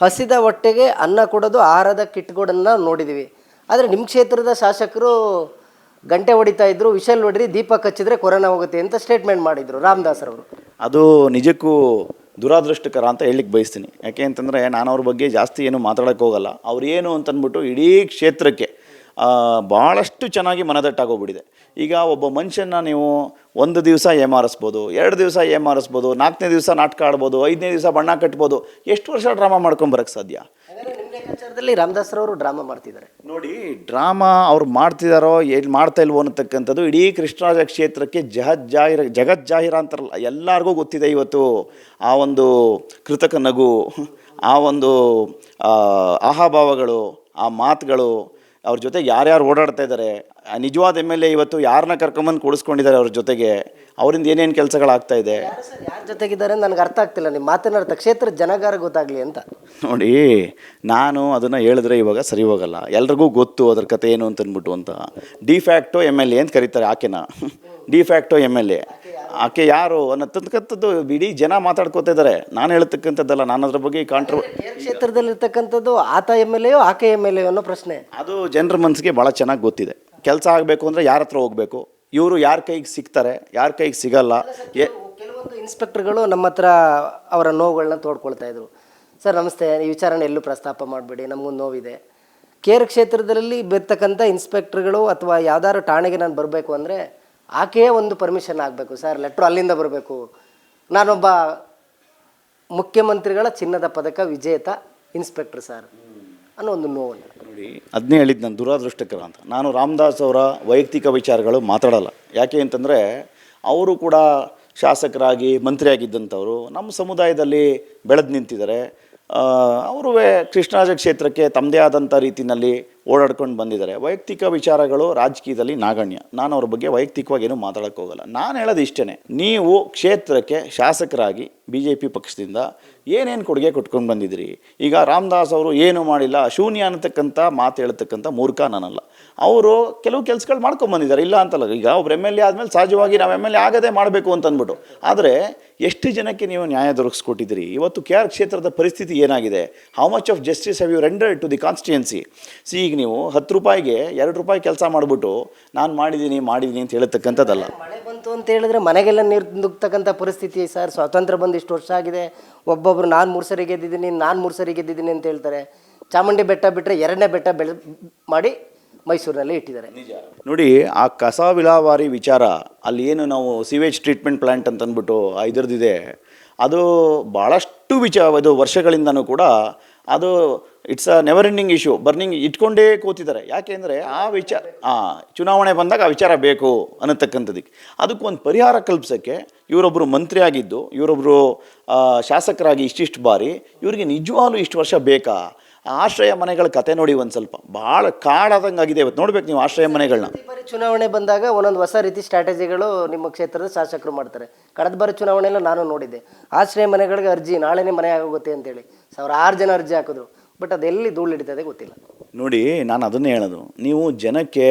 ಹಸಿದ ಹೊಟ್ಟೆಗೆ ಅನ್ನ ಕೊಡೋದು ಆಹಾರದ ಕಿಟ್ಗಳನ್ನು ನೋಡಿದ್ದೀವಿ. ಆದರೆ ನಿಮ್ಮ ಕ್ಷೇತ್ರದ ಶಾಸಕರು ಗಂಟೆ ಹೊಡಿತಾ ಇದ್ರು, ವಿಷಲ್ ಹೊಡ್ರಿ, ದೀಪ ಹಚ್ಚಿದ್ರೆ ಕೊರೋನಾ ಹೋಗುತ್ತೆ ಅಂತ ಸ್ಟೇಟ್ಮೆಂಟ್ ಮಾಡಿದ್ರು ರಾಮದಾಸರವರು. ಅದು ನಿಜಕ್ಕೂ ದುರಾದೃಷ್ಟಕರ ಅಂತ ಹೇಳಲಿಕ್ಕೆ ಬಯಸ್ತೀನಿ. ಯಾಕೆ ಅಂತಂದರೆ ನಾನು ಅವ್ರ ಬಗ್ಗೆ ಜಾಸ್ತಿ ಏನು ಮಾತಾಡೋಕ್ಕೆ ಹೋಗಲ್ಲ. ಅವ್ರು ಏನು ಅಂತಂದ್ಬಿಟ್ಟು ಇಡೀ ಕ್ಷೇತ್ರಕ್ಕೆ ಭಾಳಷ್ಟು ಚೆನ್ನಾಗಿ ಮನದಟ್ಟಾಗೋಗ್ಬಿಟ್ಟಿದೆ. ಈಗ ಒಬ್ಬ ಮನುಷ್ಯನ ನೀವು ಒಂದು ದಿವಸ ಏಮಾರಿಸ್ಬೋದು, 2 ದಿವಸ ಏಮಾರಿಸ್ಬೋದು, 4ನೇ ದಿವಸ ನಾಟಕ ಆಡ್ಬೋದು, 5ನೇ ದಿವಸ ಬಣ್ಣ ಕಟ್ಬೋದು. ಎಷ್ಟು ವರ್ಷ ಡ್ರಾಮಾ ಮಾಡ್ಕೊಂಬರಕ್ಕೆ ಸಾಧ್ಯ? ಲೆಕ್ಕಾಚಾರದಲ್ಲಿ ರಾಮದಾಸರವರು ಡ್ರಾಮಾ ಮಾಡ್ತಿದ್ದಾರೆ. ನೋಡಿ, ಡ್ರಾಮಾ ಅವ್ರು ಮಾಡ್ತಿದ್ದಾರೋ ಏನು ಮಾಡ್ತಾ ಇಲ್ವೋ ಅನ್ನತಕ್ಕಂಥದ್ದು ಇಡೀ ಕೃಷ್ಣರಾಜ ಕ್ಷೇತ್ರಕ್ಕೆ ಜಗಜ್ಜಾಹಿರ ಅಂತಾರಲ್ಲ, ಎಲ್ಲರಿಗೂ ಗೊತ್ತಿದೆ. ಇವತ್ತು ಆ ಒಂದು ಕೃತಕ ನಗು, ಆ ಒಂದು ಆಹಾಭಾವಗಳು, ಆ ಮಾತುಗಳು, ಅವ್ರ ಜೊತೆಗೆ ಯಾರ್ಯಾರು ಓಡಾಡ್ತಾ ಇದ್ದಾರೆ, ನಿಜವಾದ MLA ಇವತ್ತು ಯಾರನ್ನ ಕರ್ಕೊಂಬಂದು ಕೂಡಿಸ್ಕೊಂಡಿದ್ದಾರೆ ಅವ್ರ ಜೊತೆಗೆ, ಅವರಿಂದ ಏನೇನು ಕೆಲಸಗಳಾಗ್ತಾ ಇದೆ. ಯಾರ ಜೊತೆಗಿದ್ದಾರೆ ನನಗೆ ಅರ್ಥ ಆಗ್ತಿಲ್ಲ. ನಿಮ್ಮ ಮಾತನಾಡ್ತಾ ಕ್ಷೇತ್ರದ ಜನಗಾರ ಗೊತ್ತಾಗಲಿ ಅಂತ. ನೋಡಿ, ನಾನು ಅದನ್ನು ಹೇಳಿದ್ರೆ ಇವಾಗ ಸರಿ ಹೋಗಲ್ಲ. ಎಲ್ರಿಗೂ ಗೊತ್ತು ಅದ್ರ ಕತೆ ಏನು ಅಂತಂದ್ಬಿಟ್ಟು ಅಂತ. ಡಿಫ್ಯಾಕ್ಟೋ MLA ಅಂತ ಕರೀತಾರೆ ಆಕೆನ. ಡಿಫ್ಯಾಕ್ಟೋ MLA ಆಕೆ ಯಾರು ಅನ್ನತಕ್ಕಂಥದ್ದು ಇಡೀ ಜನ ಮಾತಾಡ್ಕೋತಾ ಇದ್ದಾರೆ. ನಾನು ಹೇಳ್ತಕ್ಕಂಥದ್ದಲ್ಲ, ನಾನು ಅದ್ರ ಬಗ್ಗೆ ಕ್ಷೇತ್ರದಲ್ಲಿರ್ತಕ್ಕಂಥದ್ದು ಆತ MLA ಆಕೆ MLA ಅನ್ನೋ ಪ್ರಶ್ನೆ. ಅದು ಜನರ ಮನಸ್ಸಿಗೆ ಭಾಳ ಚೆನ್ನಾಗಿ ಗೊತ್ತಿದೆ. ಕೆಲಸ ಆಗಬೇಕು ಅಂದರೆ ಯಾರ ಹತ್ರ ಹೋಗಬೇಕು, ಇವರು ಯಾರ ಕೈಗೆ ಸಿಗ್ತಾರೆ, ಯಾರ ಕೈಗೆ ಸಿಗಲ್ಲ. ಕೆಲವೊಂದು ಇನ್ಸ್ಪೆಕ್ಟರ್ಗಳು ನಮ್ಮ ಹತ್ರ ಅವರ ನೋವುಗಳನ್ನ ತೋಡ್ಕೊಳ್ತಾ ಇದ್ರು. ಸರ್ ನಮಸ್ತೆ, ಈ ವಿಚಾರನ ಎಲ್ಲೂ ಪ್ರಸ್ತಾಪ ಮಾಡಬೇಡಿ, ನಮಗೊಂದು ನೋವಿದೆ. ಕೇರ್ ಕ್ಷೇತ್ರದಲ್ಲಿ ಬರ್ತಕ್ಕಂಥ ಇನ್ಸ್ಪೆಕ್ಟರ್ಗಳು ಅಥವಾ ಯಾವ್ದಾದ್ರು ಠಾಣೆಗೆ ನಾನು ಬರಬೇಕು ಅಂದರೆ ಆಕೆಯೇ ಒಂದು ಪರ್ಮಿಷನ್ ಆಗಬೇಕು. ಸರ್ ಲೆಟ್ರು ಅಲ್ಲಿಂದ ಬರಬೇಕು, ನಾನೊಬ್ಬ ಮುಖ್ಯಮಂತ್ರಿಗಳ ಚಿನ್ನದ ಪದಕ ವಿಜೇತ ಇನ್ಸ್ಪೆಕ್ಟರ್ ಸರ್ ಅನ್ನೋ ಒಂದು ನೋವನ್ನು. ನೋಡಿ, ಅದನ್ನೇ ಹೇಳಿದ್ದು ನಾನು ದುರಾದೃಷ್ಟಕರ ಅಂತ. ನಾನು ರಾಮದಾಸ್ ಅವರ ವೈಯಕ್ತಿಕ ವಿಚಾರಗಳು ಮಾತಾಡಲ್ಲ. ಯಾಕೆ ಅಂತಂದರೆ ಅವರು ಕೂಡ ಶಾಸಕರಾಗಿ ಮಂತ್ರಿಯಾಗಿದ್ದಂಥವರು ನಮ್ಮ ಸಮುದಾಯದಲ್ಲಿ ಬೆಳೆದು ನಿಂತಿದ್ದಾರೆ. ಅವರು ಕೃಷ್ಣರಾಜ ಕ್ಷೇತ್ರಕ್ಕೆ ತಮ್ಮದೇ ಆದಂಥ ರೀತಿಯಲ್ಲಿ ಓಡಾಡ್ಕೊಂಡು ಬಂದಿದ್ದಾರೆ. ವೈಯಕ್ತಿಕ ವಿಚಾರಗಳು ರಾಜಕೀಯದಲ್ಲಿ ನಾಗಣ್ಯ. ನಾನು ಅವ್ರ ಬಗ್ಗೆ ವೈಯಕ್ತಿಕವಾಗಿ ಏನೂ ಮಾತಾಡೋಕ್ಕೆ ಹೋಗಲ್ಲ. ನಾನು ಹೇಳೋದು ಇಷ್ಟೇ, ನೀವು ಕ್ಷೇತ್ರಕ್ಕೆ ಶಾಸಕರಾಗಿ BJP ಪಕ್ಷದಿಂದ ಏನೇನು ಕೊಡುಗೆ ಕೊಟ್ಕೊಂಡು ಬಂದಿದ್ದೀರಿ. ಈಗ ರಾಮದಾಸ್ ಅವರು ಏನು ಮಾಡಿಲ್ಲ, ಶೂನ್ಯ ಅನ್ನತಕ್ಕಂಥ ಮಾತು ಹೇಳ್ತಕ್ಕಂಥ ಮೂರ್ಖ ನಾನಲ್ಲ. ಅವರು ಕೆಲವು ಕೆಲಸಗಳು ಮಾಡ್ಕೊಂಬಂದಿದ್ದಾರೆ, ಇಲ್ಲ ಅಂತಲ್ಲ. ಈಗ ಒಬ್ರು MLA ಆದಮೇಲೆ ಸಹಜವಾಗಿ ನಾವು MLA ಆಗದೇ ಮಾಡಬೇಕು ಅಂತ ಅಂದ್ಬಿಟ್ಟು. ಆದರೆ ಎಷ್ಟು ಜನಕ್ಕೆ ನೀವು ನ್ಯಾಯ ದೊರಕಿಸ್ಕೊಟ್ಟಿದ್ದೀರಿ? ಇವತ್ತು KR ಕ್ಷೇತ್ರದ ಪರಿಸ್ಥಿತಿ ಏನಾಗಿದೆ? How much of justice have you rendered to the constituency? ಈಗ ನೀವು 10 ರೂಪಾಯಿಗೆ 2 ರೂಪಾಯಿ ಕೆಲಸ ಮಾಡಿಬಿಟ್ಟು ನಾನು ಮಾಡಿದ್ದೀನಿ ಅಂತ ಹೇಳತಕ್ಕಂಥದ್ದಲ್ಲ. ಮಳೆ ಬಂತು ಅಂತ ಹೇಳಿದ್ರೆ ಮನೆಗೆಲ್ಲ ನೀರು ನುಗ್ತಕ್ಕಂಥ ಪರಿಸ್ಥಿತಿ ಸರ್. ಸ್ವಾತಂತ್ರ್ಯ ಬಂದು ಇಷ್ಟು ವರ್ಷ ಆಗಿದೆ. ಒಬ್ಬೊಬ್ರು ನಾನು 3 ಸರಿ ಗೆದ್ದಿದ್ದೀನಿ ಅಂತ ಹೇಳ್ತಾರೆ. ಚಾಮುಂಡಿ ಬೆಟ್ಟ ಬಿಟ್ಟರೆ 2ನೇ ಬೆಟ್ಟ ಮಾಡಿ ಮೈಸೂರಿನಲ್ಲಿ ಇಟ್ಟಿದ್ದಾರೆ. ನೋಡಿ, ಆ ಕಸ ವಿಲೇವಾರಿ ವಿಚಾರ, ಅಲ್ಲಿ ಏನು ನಾವು ಸಿವೇಜ್ ಟ್ರೀಟ್ಮೆಂಟ್ ಪ್ಲ್ಯಾಂಟ್ ಅಂತ ಅಂದ್ಬಿಟ್ಟು ಇದರದ್ದಿದೆ, ಅದು ಭಾಳಷ್ಟು ಇದು ವರ್ಷಗಳಿಂದನೂ ಕೂಡ ಅದು it's a never ending issue. Burning ಇಟ್ಕೊಂಡೇ ಕೂತಿದ್ದಾರೆ. ಯಾಕೆ ಅಂದರೆ ಚುನಾವಣೆ ಬಂದಾಗ ಆ ವಿಚಾರ ಬೇಕು ಅನ್ನತಕ್ಕಂಥದ್ದಕ್ಕೆ. ಅದಕ್ಕೊಂದು ಪರಿಹಾರ ಕಲ್ಪಿಸೋಕ್ಕೆ ಇವರೊಬ್ಬರು ಮಂತ್ರಿ ಆಗಿದ್ದು, ಇವರೊಬ್ಬರು ಶಾಸಕರಾಗಿ ಇಷ್ಟಿಷ್ಟು ಬಾರಿ, ಇವರಿಗೆ ನಿಜವಾಗ್ಲೂ ಇಷ್ಟು ವರ್ಷ ಬೇಕಾ? ಆಶ್ರಯ ಮನೆಗಳ ಕತೆ ನೋಡಿ, ಒಂದು ಸ್ವಲ್ಪ ಭಾಳ ಕಾಡಾದಂಗಾಗಿದೆ. ಇವತ್ತು ನೋಡ್ಬೇಕು ನೀವು ಆಶ್ರಯ ಮನೆಗಳನ್ನ. ಚುನಾವಣೆ ಬಂದಾಗ ಒಂದೊಂದು ಹೊಸ ರೀತಿ ಸ್ಟ್ರಾಟಜಿಗಳು ನಿಮ್ಮ ಕ್ಷೇತ್ರದ ಶಾಸಕರು ಮಾಡ್ತಾರೆ. ಕಳೆದ ಬಾರಿ ಚುನಾವಣೆಯಲ್ಲಿ ನಾನು ನೋಡಿದ್ದೆ. ಆಶ್ರಯ ಮನೆಗಳಿಗೆ ಅರ್ಜಿ ನಾಳೆನೇ ಮನೆ ಆಗೋಗುತ್ತೆ ಅಂತೇಳಿ 1006 ಜನ ಅರ್ಜಿ ಹಾಕಿದ್ರು. ಬಟ್ ಅದೆಲ್ಲಿ ಧೂಳು ಹಿಡಿತದೆ ಗೊತ್ತಿಲ್ಲ. ನೋಡಿ, ನಾನು ಅದನ್ನೇ ಹೇಳೋದು, ನೀವು ಜನಕ್ಕೆ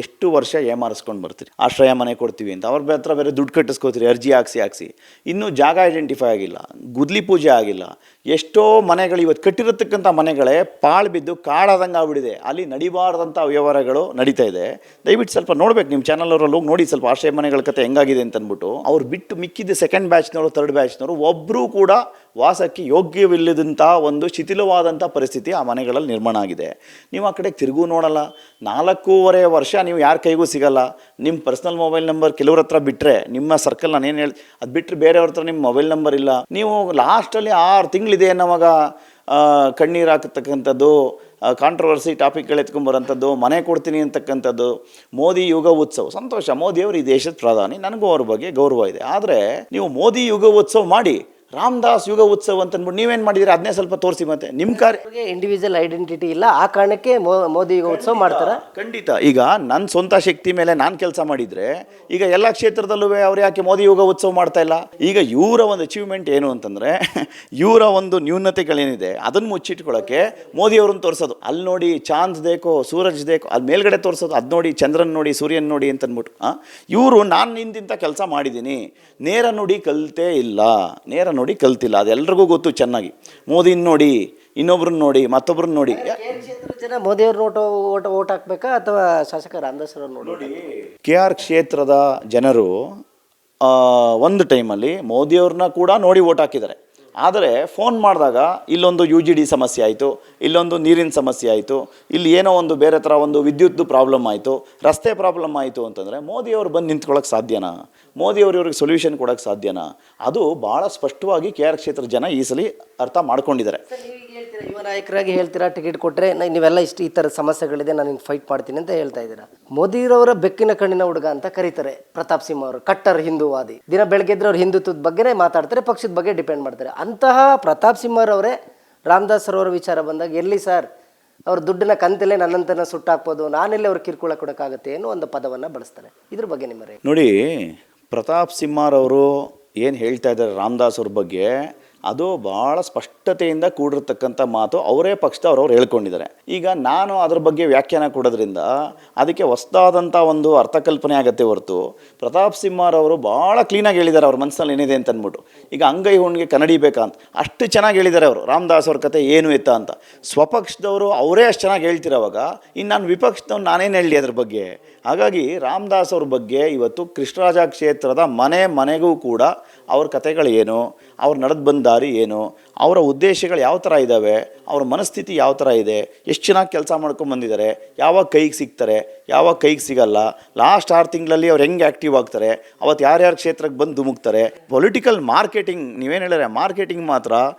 ಎಷ್ಟು ವರ್ಷ ಏಮಾರಿಸ್ಕೊಂಡು ಬರ್ತೀರಿ. ಆಶ್ರಯ ಮನೆ ಕೊಡ್ತೀವಿ ಅಂತ ಅವ್ರ ಹತ್ರ ಬೇರೆ ದುಡ್ಡು ಕಟ್ಟಿಸ್ಕೋತೀರಿ, ಅರ್ಜಿ ಹಾಕ್ಸಿ. ಇನ್ನೂ ಜಾಗ ಐಡೆಂಟಿಫೈ ಆಗಿಲ್ಲ, ಗುದ್ಲಿ ಪೂಜೆ ಆಗಿಲ್ಲ. ಎಷ್ಟೋ ಮನೆಗಳು ಇವತ್ತು ಕಟ್ಟಿರತಕ್ಕಂಥ ಮನೆಗಳೇ ಪಾಳು ಬಿದ್ದು ಕಾಡಾದಂಗೆ ಆಗ್ಬಿಟ್ಟಿದೆ. ಅಲ್ಲಿ ನಡಿಬಾರ್ದಂಥ ವ್ಯವಹಾರಗಳು ನಡೀತಾ ಇದೆ. ದಯವಿಟ್ಟು ಸ್ವಲ್ಪ ನೋಡ್ಬೇಕು, ನಿಮ್ಮ ಚಾನಲ್ ಅವರಲ್ಲಿ ಹೋಗಿ ನೋಡಿ ಸ್ವಲ್ಪ ಆಶ್ರಯ ಮನೆಗಳ ಕತೆ ಹೆಂಗಾಗಿದೆ ಅಂತ ಅಂದ್ಬಿಟ್ಟು. ಅವ್ರು ಬಿಟ್ಟು ಮಿಕ್ಕಿದ್ದು 2nd ಬ್ಯಾಚ್ನವರು 3rd ಬ್ಯಾಚ್ನವರು ಒಬ್ಬರೂ ಕೂಡ ವಾಸಕ್ಕೆ ಯೋಗ್ಯವಿಲ್ಲದಂಥ ಒಂದು ಶಿಥಿಲವಾದಂಥ ಪರಿಸ್ಥಿತಿ ಆ ಮನೆಗಳಲ್ಲಿ ನಿರ್ಮಾಣ ಆಗಿದೆ. ನೀವು ಆ ಕಡೆ ತಿರುಗೂ ನೋಡಲ್ಲ. 4.5 ವರ್ಷ ನೀವು ಯಾರ ಕೈಗೂ ಸಿಗಲ್ಲ. ನಿಮ್ಮ ಪರ್ಸ್ನಲ್ ಮೊಬೈಲ್ ನಂಬರ್ ಕೆಲವ್ರ ಹತ್ರ ಬಿಟ್ಟರೆ, ನಿಮ್ಮ ಸರ್ಕಲ್ ನಾನೇನು ಹೇಳಿ ಅದು ಬಿಟ್ಟರೆ ಬೇರೆಯವ್ರ ಹತ್ರ ನಿಮ್ಮ ಮೊಬೈಲ್ ನಂಬರ್ ಇಲ್ಲ. ನೀವು ಲಾಸ್ಟಲ್ಲಿ 6 ತಿಂಗಳಿದೆ ಅನ್ನೋವಾಗ ಕಣ್ಣೀರು ಹಾಕತಕ್ಕಂಥದ್ದು, ಕಾಂಟ್ರವರ್ಸಿ ಟಾಪಿಕ್ಗಳು ಎತ್ಕೊಂಬರೋಂಥದ್ದು, ಮನೆ ಕೊಡ್ತೀನಿ ಅಂತಕ್ಕಂಥದ್ದು. ಮೋದಿ ಯುಗ ಉತ್ಸವ ಸಂತೋಷ, ಮೋದಿಯವರು ಈ ದೇಶದ ಪ್ರಧಾನಿ, ನನಗೂ ಅವ್ರ ಬಗ್ಗೆ ಗೌರವ ಇದೆ. ಆದರೆ ನೀವು ಮೋದಿ ಯುಗ ಉತ್ಸವ ಮಾಡಿ ರಾಮದಾಸ್ ಯುಗ ಉತ್ಸವ ಅಂತ ಅಂದ್ಬಿಟ್ಟು ನೀವೇನು ಮಾಡಿದ್ದೀರಿ ಅದನ್ನೇ ಸ್ವಲ್ಪ ತೋರಿಸಿ. ಮತ್ತೆ ನಿಮ್ಮ ಕಾರ್ಯ ಇಂಡಿವಿಜುವಲ್ ಐಡೆಂಟಿಟಿ ಇಲ್ಲ, ಆ ಕಾರಣಕ್ಕೆ ಮೋದಿ ಯುಗ ಉತ್ಸವ ಮಾಡ್ತಾರೆ. ಖಂಡಿತ. ಈಗ ನನ್ನ ಸ್ವಂತ ಶಕ್ತಿ ಮೇಲೆ ನಾನು ಕೆಲಸ ಮಾಡಿದರೆ ಈಗ ಎಲ್ಲ ಕ್ಷೇತ್ರದಲ್ಲೂ ಅವ್ರು ಯಾಕೆ ಮೋದಿ ಯುಗ ಉತ್ಸವ ಮಾಡ್ತಾ ಇಲ್ಲ? ಈಗ ಇವರ ಒಂದು ಅಚೀವ್ಮೆಂಟ್ ಏನು ಅಂತಂದರೆ, ಇವರ ಒಂದು ನ್ಯೂನತೆಗಳೇನಿದೆ ಅದನ್ನು ಮುಚ್ಚಿಟ್ಕೊಳ್ಳೋಕ್ಕೆ ಮೋದಿಯವ್ರನ್ನ ತೋರಿಸೋದು. ಅಲ್ಲಿ ನೋಡಿ ಚಾಂದ್ ದೇಕೋ ಸೂರಜ್ ದೇಕೋ, ಅಲ್ಲಿ ಮೇಲ್ಗಡೆ ತೋರಿಸೋದು, ಅದು ನೋಡಿ ಚಂದ್ರನ್ ನೋಡಿ ಸೂರ್ಯನ್ ನೋಡಿ ಅಂತಂದ್ಬಿಟ್ಟು ಇವರು ನಾನು ಇಂತಿಂಥ ಕೆಲಸ ಮಾಡಿದ್ದೀನಿ, ನೇರ ನುಡಿ ಕಲಿತೇ ಇಲ್ಲ, ನೇರ ನೋಡಿ ಕಲ್ತಿಲ್ಲ. ಅದೆಲ್ರಿಗೂ ಗೊತ್ತು ಚೆನ್ನಾಗಿ. ಮೋದಿನ ನೋಡಿ, ಇನ್ನೊಬ್ರನ್ನ ನೋಡಿ, ಮತ್ತೊಬ್ರನ್ನ ನೋಡಿ. ಕ್ಷೇತ್ರದ ಜನ ಮೋದಿಯವ್ರ ಓಟ್ ಹಾಕ್ಬೇಕಾ ಅಥವಾ ಶಾಸಕ ರಾಮದಾಸ್ ಅವ್ರ ನೋಡಿ? KR ಕ್ಷೇತ್ರದ ಜನರು ಒಂದು ಟೈಮಲ್ಲಿ ಮೋದಿಯವ್ರನ್ನ ಕೂಡ ನೋಡಿ ಓಟ್ ಹಾಕಿದ್ದಾರೆ. ಆದರೆ ಫೋನ್ ಮಾಡಿದಾಗ ಇಲ್ಲೊಂದು UGD ಸಮಸ್ಯೆ ಆಯಿತು, ಇಲ್ಲೊಂದು ನೀರಿನ ಸಮಸ್ಯೆ ಆಯಿತು, ಇಲ್ಲಿ ಏನೋ ಒಂದು ಬೇರೆ ಥರ ಒಂದು ವಿದ್ಯುತ್ ಪ್ರಾಬ್ಲಮ್ ಆಯಿತು, ರಸ್ತೆ ಪ್ರಾಬ್ಲಮ್ ಆಯಿತು ಅಂತಂದರೆ ಮೋದಿಯವರು ಬಂದು ನಿಂತ್ಕೊಳ್ಳೋಕೆ ಸಾಧ್ಯನಾ? ಮೋದಿಯವರು ಇವ್ರಿಗೆ ಸೊಲ್ಯೂಷನ್ ಕೊಡೋಕ್ಕೆ ಸಾಧ್ಯನಾ? ಅದು ಭಾಳ ಸ್ಪಷ್ಟವಾಗಿ KR ಕ್ಷೇತ್ರದ ಜನ ಈ ಸಲ ಅರ್ಥ ಮಾಡ್ಕೊಂಡಿದ್ದಾರೆ. ಯುವ ನಾಯಕರಾಗಿ ಹೇಳ್ತೀರಾ, ಟಿಕೆಟ್ ಕೊಟ್ಟರೆ ನೀವೆಲ್ಲ ಈ ಥರ ಸಮಸ್ಯೆಗಳಿದೆ, ನಾನು ಹಿಂಗೆ ಫೈಟ್ ಮಾಡ್ತೀನಿ ಅಂತ ಹೇಳ್ತಾ ಇದ್ದೀರಾ. ಮೋದಿರವರ ಬೆಕ್ಕಿನ ಕಣ್ಣಿನ ಹುಡುಗ ಅಂತ ಕರೀತಾರೆ ಪ್ರತಾಪ್ ಸಿಂಹ ಅವರು, ಕಟ್ಟರ್ ಹಿಂದೂವಾದಿ. ದಿನ ಬೆಳಗ್ಗೆ ಎದ್ರೆ ಅವ್ರು ಹಿಂದುತ್ವದ ಬಗ್ಗೆನೇ ಮಾತಾಡ್ತಾರೆ, ಪಕ್ಷದ ಬಗ್ಗೆ ಡಿಪೆಂಡ್ ಮಾಡ್ತಾರೆ. ಅಂತಹ ಪ್ರತಾಪ್ ಸಿಂಹರವರೇ ರಾಮದಾಸ್ ಅವರ ವಿಚಾರ ಬಂದಾಗ, ಎಲ್ಲಿ ಸರ್ ಅವ್ರ ದುಡ್ಡಿನ ಕಂತಲ್ಲೇ ನನ್ನಂತನ ಸುಟ್ಟಾಕ್ಬೋದು, ನಾನೆಲ್ಲಿ ಅವ್ರ ಕಿರುಕುಳ ಕೊಡೋಕ್ಕಾಗತ್ತೆ ಏನೋ ಒಂದು ಪದವನ್ನು ಬಳಸ್ತಾರೆ. ಇದ್ರ ಬಗ್ಗೆ ನಿಮ್ಮ ನೋಡಿ, ಪ್ರತಾಪ್ ಸಿಂಹರವರು ಏನು ಹೇಳ್ತಾ ಇದ್ದಾರೆ ರಾಮದಾಸ್ ಅವ್ರ ಬಗ್ಗೆ, ಅದು ಭಾಳ ಸ್ಪಷ್ಟತೆಯಿಂದ ಕೂಡಿರ್ತಕ್ಕಂಥ ಮಾತು. ಅವರೇ ಪಕ್ಷದವ್ರವ್ರು ಹೇಳ್ಕೊಂಡಿದ್ದಾರೆ. ಈಗ ನಾನು ಅದ್ರ ಬಗ್ಗೆ ವ್ಯಾಖ್ಯಾನ ಕೊಡೋದ್ರಿಂದ ಅದಕ್ಕೆ ಹೊಸದಾದಂಥ ಒಂದು ಅರ್ಥಕಲ್ಪನೆ ಆಗುತ್ತೆ ಹೊರತು, ಪ್ರತಾಪ್ ಸಿಂಹರವರು ಭಾಳ ಕ್ಲೀನಾಗಿ ಹೇಳಿದ್ದಾರೆ ಅವ್ರ ಮನಸ್ಸಲ್ಲಿ ಏನಿದೆ ಅಂತ ಅಂದ್ಬಿಟ್ಟು. ಈಗ ಅಂಗೈ ಹುಣ್ಣಿಗೆ ಕನ್ನಡಿ ಬೇಕಾ ಅಂತ ಅಷ್ಟು ಚೆನ್ನಾಗಿ ಹೇಳಿದ್ದಾರೆ ಅವರು. ರಾಮದಾಸ್ ಅವ್ರ ಕತೆ ಏನು ಎತ್ತ ಅಂತ ಸ್ವಪಕ್ಷದವರು ಅವರೇ ಅಷ್ಟು ಚೆನ್ನಾಗಿ ಹೇಳ್ತಿರೋವಾಗ ಇನ್ನು ನಾನು ವಿಪಕ್ಷದವ್ನು ನಾನೇನು ಹೇಳಲಿ ಅದ್ರ ಬಗ್ಗೆ? ಹಾಗಾಗಿ ರಾಮದಾಸ್ ಅವ್ರ ಬಗ್ಗೆ ಇವತ್ತು ಕೃಷ್ಣರಾಜ ಕ್ಷೇತ್ರದ ಮನೆಗೂ ಕೂಡ ಅವ್ರ ಕತೆಗಳು ಏನು, ಅವ್ರು ನಡೆದು ಬಂದ ದಾರಿ ಏನು, ಅವರ ಉದ್ದೇಶಗಳು ಯಾವ ಥರ ಇದ್ದಾವೆ, ಅವ್ರ ಮನಸ್ಥಿತಿ ಯಾವ ಥರ ಇದೆ, ಎಷ್ಟು ಚೆನ್ನಾಗಿ ಕೆಲಸ ಮಾಡ್ಕೊಂಡು ಬಂದಿದ್ದಾರೆ, ಯಾವಾಗ ಕೈಗೆ ಸಿಗ್ತಾರೆ, ಯಾವಾಗ ಕೈಗೆ ಸಿಗಲ್ಲ, ಲಾಸ್ಟ್ 6 ತಿಂಗಳಲ್ಲಿ ಅವ್ರು ಹೆಂಗೆ ಆ್ಯಕ್ಟಿವ್ ಆಗ್ತಾರೆ, ಅವತ್ತು ಯಾರ್ಯಾರು ಕ್ಷೇತ್ರಕ್ಕೆ ಬಂದು ಧುಮುಕ್ತಾರೆ. ಪೊಲಿಟಿಕಲ್ ಮಾರ್ಕೆಟಿಂಗ್ ನೀವೇನು ಹೇಳಿದ್ರೆ ಮಾರ್ಕೆಟಿಂಗ್ ಮಾತ್ರ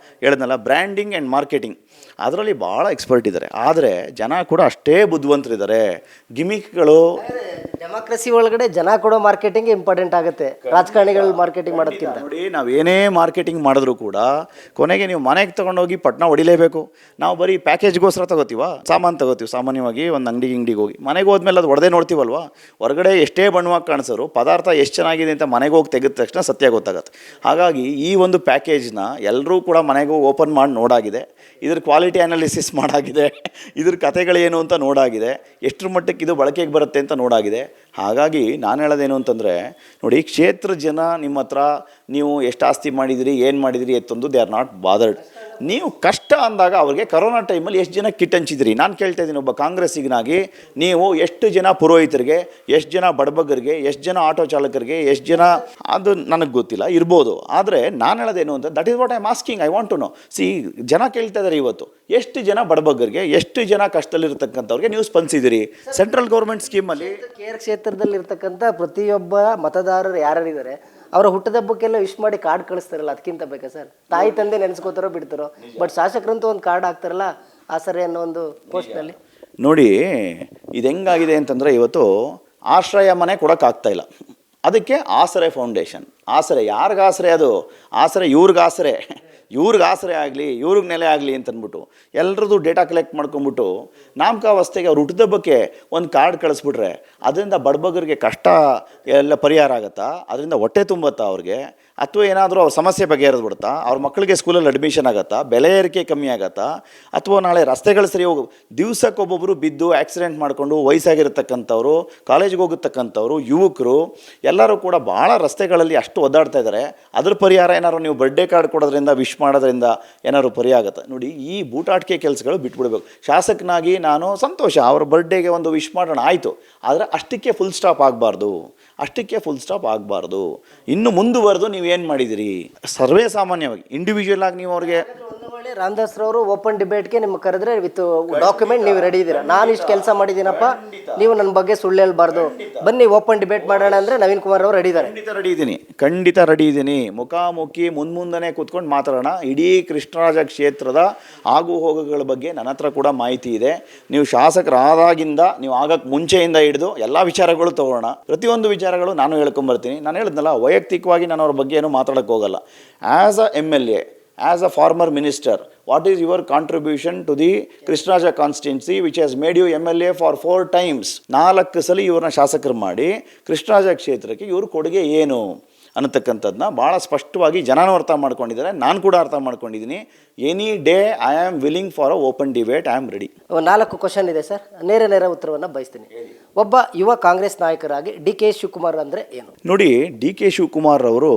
ಹೇಳಿದ್ನಲ್ಲ, ಬ್ರ್ಯಾಂಡಿಂಗ್ ಆ್ಯಂಡ್ ಮಾರ್ಕೆಟಿಂಗ್ ಅದರಲ್ಲಿ ಭಾಳ ಎಕ್ಸ್ಪರ್ಟ್ ಇದ್ದಾರೆ. ಆದರೆ ಜನ ಕೂಡ ಅಷ್ಟೇ ಬುದ್ಧಿವಂತರಿದ್ದಾರೆ. ಗಿಮಿಕ್ಗಳು, ಡೆಮಾಕ್ರಸಿ ಒಳಗಡೆ ಜನ ಕೊಡೋ ಮಾರ್ಕೆಟಿಂಗ್ ಇಂಪಾರ್ಟೆಂಟ್ ಆಗುತ್ತೆ, ರಾಜಕಾರಣಿಗಳು ಮಾರ್ಕೆಟಿಂಗ್ ಮಾಡೋದಕ್ಕಿಂತ. ನೋಡಿ, ನಾವೇನೇ ಮಾರ್ಕೆಟಿಂಗ್ ಮಾಡಿದ್ರು ಕೂಡ ಕೊನೆಗೆ ನೀವು ಮನೆಗೆ ತೊಗೊಂಡೋಗಿ ಪಟ್ನ ಹೊಡಿಲೇಬೇಕು. ನಾವು ಬರೀ ಪ್ಯಾಕೇಜ್ಗೋಸ್ಕರ ತಗೋತೀವ, ಸಾಮಾನು ತಗೋತೀವಿ. ಸಾಮಾನ್ಯವಾಗಿ ಒಂದು ಅಂಗಡಿಗೆ ಹೋಗಿ ಮನೆಗೆ ಹೋದ್ಮೇಲೆ ಅದು ಹೊಡೆದೇ ನೋಡ್ತೀವಲ್ವ. ಹೊರಗಡೆ ಎಷ್ಟೇ ಬಣ್ಣವಾಗಿ ಕಾಣಿಸೋರು ಪದಾರ್ಥ ಎಷ್ಟು ಚೆನ್ನಾಗಿದೆ ಅಂತ ಮನೆಗೆ ಹೋಗಿ ತೆಗೆದ ತಕ್ಷಣ ಸತ್ಯ ಗೊತ್ತಾಗುತ್ತೆ. ಹಾಗಾಗಿ ಈ ಒಂದು ಪ್ಯಾಕೇಜ್ನ ಎಲ್ಲರೂ ಕೂಡ ಮನೆಗೆ ಹೋಗಿ ಓಪನ್ ಮಾಡಿ ನೋಡಾಗಿದೆ, ಇದ್ರ ಕ್ವಾಲಿಟಿ ಅನಾಲಿಸಿಸ್ ಮಾಡಾಗಿದೆ, ಇದ್ರ ಕತೆಗಳೇನು ಅಂತ ನೋಡಾಗಿದೆ, ಎಷ್ಟರ ಮಟ್ಟಕ್ಕೆ ಇದು ಬಳಕೆಗೆ ಬರುತ್ತೆ ಅಂತ ನೋಡಾಗಿದೆ. ಹಾಗಾಗಿ ನಾನು ಹೇಳೋದೇನು ಅಂತಂದರೆ, ನೋಡಿ, ಕ್ಷೇತ್ರ ಜನ ನಿಮ್ಮ ಹತ್ರ ನೀವು ಎಷ್ಟು ಆಸ್ತಿ ಮಾಡಿದಿರಿ, ಏನು ಮಾಡಿದಿರಿ ಎತ್ತೊಂದು ದೇ ಆರ್ ನಾಟ್ ಬಾದರ್ಡ್. ನೀವು ಕಷ್ಟ ಅಂದಾಗ ಅವ್ರಿಗೆ ಕರೋನಾ ಟೈಮಲ್ಲಿ ಎಷ್ಟು ಜನ ಕಿಟ್ ಹಂಚಿದ್ರಿ? ನಾನು ಕೇಳ್ತಾ ಇದ್ದೀನಿ, ಒಬ್ಬ ಕಾಂಗ್ರೆಸ್ಸಿಗನಾಗಿ ನೀವು ಎಷ್ಟು ಜನ ಪುರೋಹಿತರಿಗೆ, ಎಷ್ಟು ಜನ ಬಡಬಗ್ಗರಿಗೆ, ಎಷ್ಟು ಜನ ಆಟೋ ಚಾಲಕರಿಗೆ, ಎಷ್ಟು ಜನ, ಅದು ನನಗೆ ಗೊತ್ತಿಲ್ಲ, ಇರ್ಬೋದು. ಆದರೆ ನಾನು ಹೇಳೋದೇನು ಅಂತ, that is what I am asking, I want to know. ಜನ ಕೇಳ್ತಾ ಇದ್ದಾರೆ ಇವತ್ತು, ಎಷ್ಟು ಜನ ಬಡಬಗ್ಗರಿಗೆ, ಎಷ್ಟು ಜನ ಕಷ್ಟದಲ್ಲಿರ್ತಕ್ಕಂಥವ್ರಿಗೆ ನೀವು ಸ್ಪಂದಿಸಿದಿರಿ ಸೆಂಟ್ರಲ್ ಗೌರ್ಮೆಂಟ್ ಸ್ಕೀಮಲ್ಲಿ? KR ಕ್ಷೇತ್ರದಲ್ಲಿ ಇರ್ತಕ್ಕಂಥ ಪ್ರತಿಯೊಬ್ಬ ಮತದಾರರು ಯಾರಿದ್ದಾರೆ ಅವರ ಹುಟ್ಟದಬ್ಬಕ್ಕೆಲ್ಲ ವಿಶ್ ಮಾಡಿ ಕಾರ್ಡ್ ಕಳಿಸ್ತಾರಲ್ಲ, ಅದಕ್ಕಿಂತ ಬೇಕಾ ಸರ್? ತಾಯಿ ತಂದೆ ನೆನೆಸ್ಕೋತಾರೋ ಬಿಡ್ತಾರೋ, ಬಟ್ ಶಾಸಕರಂತೂ ಒಂದು ಕಾರ್ಡ್ ಹಾಕ್ತಾರಲ್ಲ ಆಸರೆ ಅನ್ನೋ ಒಂದು ಪೋಸ್ಟ್ನಲ್ಲಿ. ನೋಡಿ, ಇದು ಹೆಂಗಾಗಿದೆ ಅಂತಂದರೆ, ಇವತ್ತು ಆಶ್ರಯ ಮನೆ ಕೊಡೋಕ್ಕಾಗ್ತಾ ಇಲ್ಲ, ಅದಕ್ಕೆ ಆಸರೆ ಫೌಂಡೇಶನ್. ಆಸರೆ ಯಾರಿಗೆ ಆಸರೆ? ಅದು ಆಸರೆ ಇವ್ರಿಗೆ ಆಸರೆ ಆಗಲಿ, ಇವ್ರಿಗೆ ನೆಲೆ ಆಗಲಿ ಅಂತಂದ್ಬಿಟ್ಟು ಎಲ್ಲರದ್ದು ಡೇಟಾ ಕಲೆಕ್ಟ್ ಮಾಡ್ಕೊಂಬಿಟ್ಟು ನಾಮಕಾವಸ್ಥೆಗೆ ಅವ್ರು ಹುಟ್ಟಿದಬ್ಬಕ್ಕೆ ಒಂದು ಕಾರ್ಡ್ ಕಳಿಸ್ಬಿಟ್ರೆ ಅದರಿಂದ ಬಡಬಗ್ಗರಿಗೆ ಕಷ್ಟ ಎಲ್ಲ ಪರಿಹಾರ ಆಗುತ್ತಾ? ಅದರಿಂದ ಹೊಟ್ಟೆ ತುಂಬುತ್ತಾ ಅವ್ರಿಗೆ? ಅಥವಾ ಏನಾದರೂ ಅವ್ರ ಸಮಸ್ಯೆ ಬಗೆಹರಿದ್ಬಿಡುತ್ತಾ? ಅವ್ರ ಮಕ್ಕಳಿಗೆ ಸ್ಕೂಲಲ್ಲಿ ಅಡ್ಮಿಷನ್ ಆಗುತ್ತಾ? ಬೆಲೆ ಏರಿಕೆ ಕಮ್ಮಿ ಆಗುತ್ತಾ? ಅಥವಾ ನಾಳೆ ರಸ್ತೆಗಳು ಸರಿ ದಿವ್ಸಕ್ಕೊಬ್ಬೊಬ್ಬರು ಬಿದ್ದು ಆಕ್ಸಿಡೆಂಟ್ ಮಾಡಿಕೊಂಡು ವಯಸ್ಸಾಗಿರ್ತಕ್ಕಂಥವ್ರು, ಕಾಲೇಜಿಗೆ ಹೋಗತಕ್ಕಂಥವ್ರು, ಯುವಕರು ಎಲ್ಲರೂ ಕೂಡ ಭಾಳ ರಸ್ತೆಗಳಲ್ಲಿ ಅಷ್ಟು ಭಾಳಷ್ಟು ಒದ್ದಾಡ್ತಾ ಇದ್ದಾರೆ. ಅದ್ರ ಪರಿಹಾರ ಏನಾದ್ರು ನೀವು ಬರ್ಡೇ ಕಾರ್ಡ್ ಕೊಡೋದ್ರಿಂದ, ವಿಶ್ ಮಾಡೋದ್ರಿಂದ ಏನಾದ್ರು ಪರಿಹಾರ ಆಗುತ್ತೆ ನೋಡಿ. ಈ ಬೂಟಾಟಿಕೆ ಕೆಲಸಗಳು ಬಿಟ್ಬಿಡ್ಬೇಕು. ಶಾಸಕನಾಗಿ ನಾನು ಸಂತೋಷ, ಅವ್ರ ಬರ್ಡೇಗೆ ಒಂದು ವಿಶ್ ಮಾಡೋಣ ಆಯಿತು, ಆದರೆ ಅಷ್ಟಕ್ಕೆ ಫುಲ್ ಸ್ಟಾಪ್ ಆಗಬಾರ್ದು. ಇನ್ನು ಮುಂದುವರೆದು ನೀವೇನು ಮಾಡಿದಿರಿ, ಸರ್ವೇ ಸಾಮಾನ್ಯವಾಗಿ ಇಂಡಿವಿಜುವಲ್ ಆಗಿ ನೀವು ಅವ್ರಿಗೆ ರಾಮದಾಸ್ ರವರು ಓಪನ್ ಡಿಬೇಟ್ಗೆ ನಿಮ್ಮ ಕರೆದ್ರೆ ವಿತ್ ಡಾಕ್ಯುಮೆಂಟ್ ನೀವು ರೆಡಿ ಇದ್ದೀರಾ, ನಾನು ಇಷ್ಟು ಕೆಲಸ ಮಾಡಿದ್ದೀನಪ್ಪ, ನೀವು ನನ್ನ ಬಗ್ಗೆ ಸುಳ್ಳು ಹೇಳ್ಬಾರ್ದು, ಬನ್ನಿ ಓಪನ್ ಡಿಬೇಟ್ ಮಾಡೋಣ ಅಂದರೆ ನವೀನ್ ಕುಮಾರ್ ಅವರು ರೆಡಿ ಇದ್ದಾರೆ. ಖಂಡಿತ ರೆಡಿ ಇದ್ದೀನಿ. ಮುಖಾಮುಖಿ ಮುಂದೆ ಕೂತ್ಕೊಂಡು ಮಾತಾಡೋಣ. ಇಡೀ ಕೃಷ್ಣರಾಜ ಕ್ಷೇತ್ರದ ಆಗು ಹೋಗುಗಳ ಬಗ್ಗೆ ನನ್ನ ಹತ್ರ ಕೂಡ ಮಾಹಿತಿ ಇದೆ. ನೀವು ಶಾಸಕರಾದಾಗಿಂದ, ನೀವು ಆಗಕ್ಕೆ ಮುಂಚೆಯಿಂದ ಹಿಡಿದು ಎಲ್ಲ ವಿಚಾರಗಳು ತಗೊಳ್ಳೋಣ. ಪ್ರತಿಯೊಂದು ವಿಚಾರಗಳು ನಾನು ಹೇಳ್ಕೊಂಬರ್ತೀನಿ. ನಾನು ಹೇಳಿದ್ನಲ್ಲ, ವೈಯಕ್ತಿಕವಾಗಿ ನಾನು ಅವ್ರ ಬಗ್ಗೆ ಏನು ಮಾತಾಡೋಕ್ಕೆ ಹೋಗಲ್ಲ. As a MLA, as a former minister, what is your contribution to the Krishnaraja constituency which has made you MLA for 4 times? 4 ಸಲ ಇವ್ರನ್ನ ಶಾಸಕರು ಮಾಡಿ ಕೃಷ್ಣರಾಜ ಕ್ಷೇತ್ರಕ್ಕೆ ಇವ್ರ ಕೊಡುಗೆ ಏನು ಅನ್ನತಕ್ಕಂಥದ್ದನ್ನ ಭಾಳ ಸ್ಪಷ್ಟವಾಗಿ ಜನನೂ ಅರ್ಥ ಮಾಡ್ಕೊಂಡಿದ್ದಾರೆ, ನಾನು ಕೂಡ ಅರ್ಥ ಮಾಡ್ಕೊಂಡಿದ್ದೀನಿ. Any day I am willing for a open debate, I am ready. 4 question ಇದೆ ಸರ್, ನೇರ ಉತ್ತರವನ್ನು ಬಯಸ್ತೀನಿ. ಒಬ್ಬ ಯುವ ಕಾಂಗ್ರೆಸ್ ನಾಯಕರಾಗಿ DK ಶಿವಕುಮಾರ್ ಅಂದರೆ ಏನು? ನೋಡಿ, DK ಶಿವಕುಮಾರ್ ಅವರು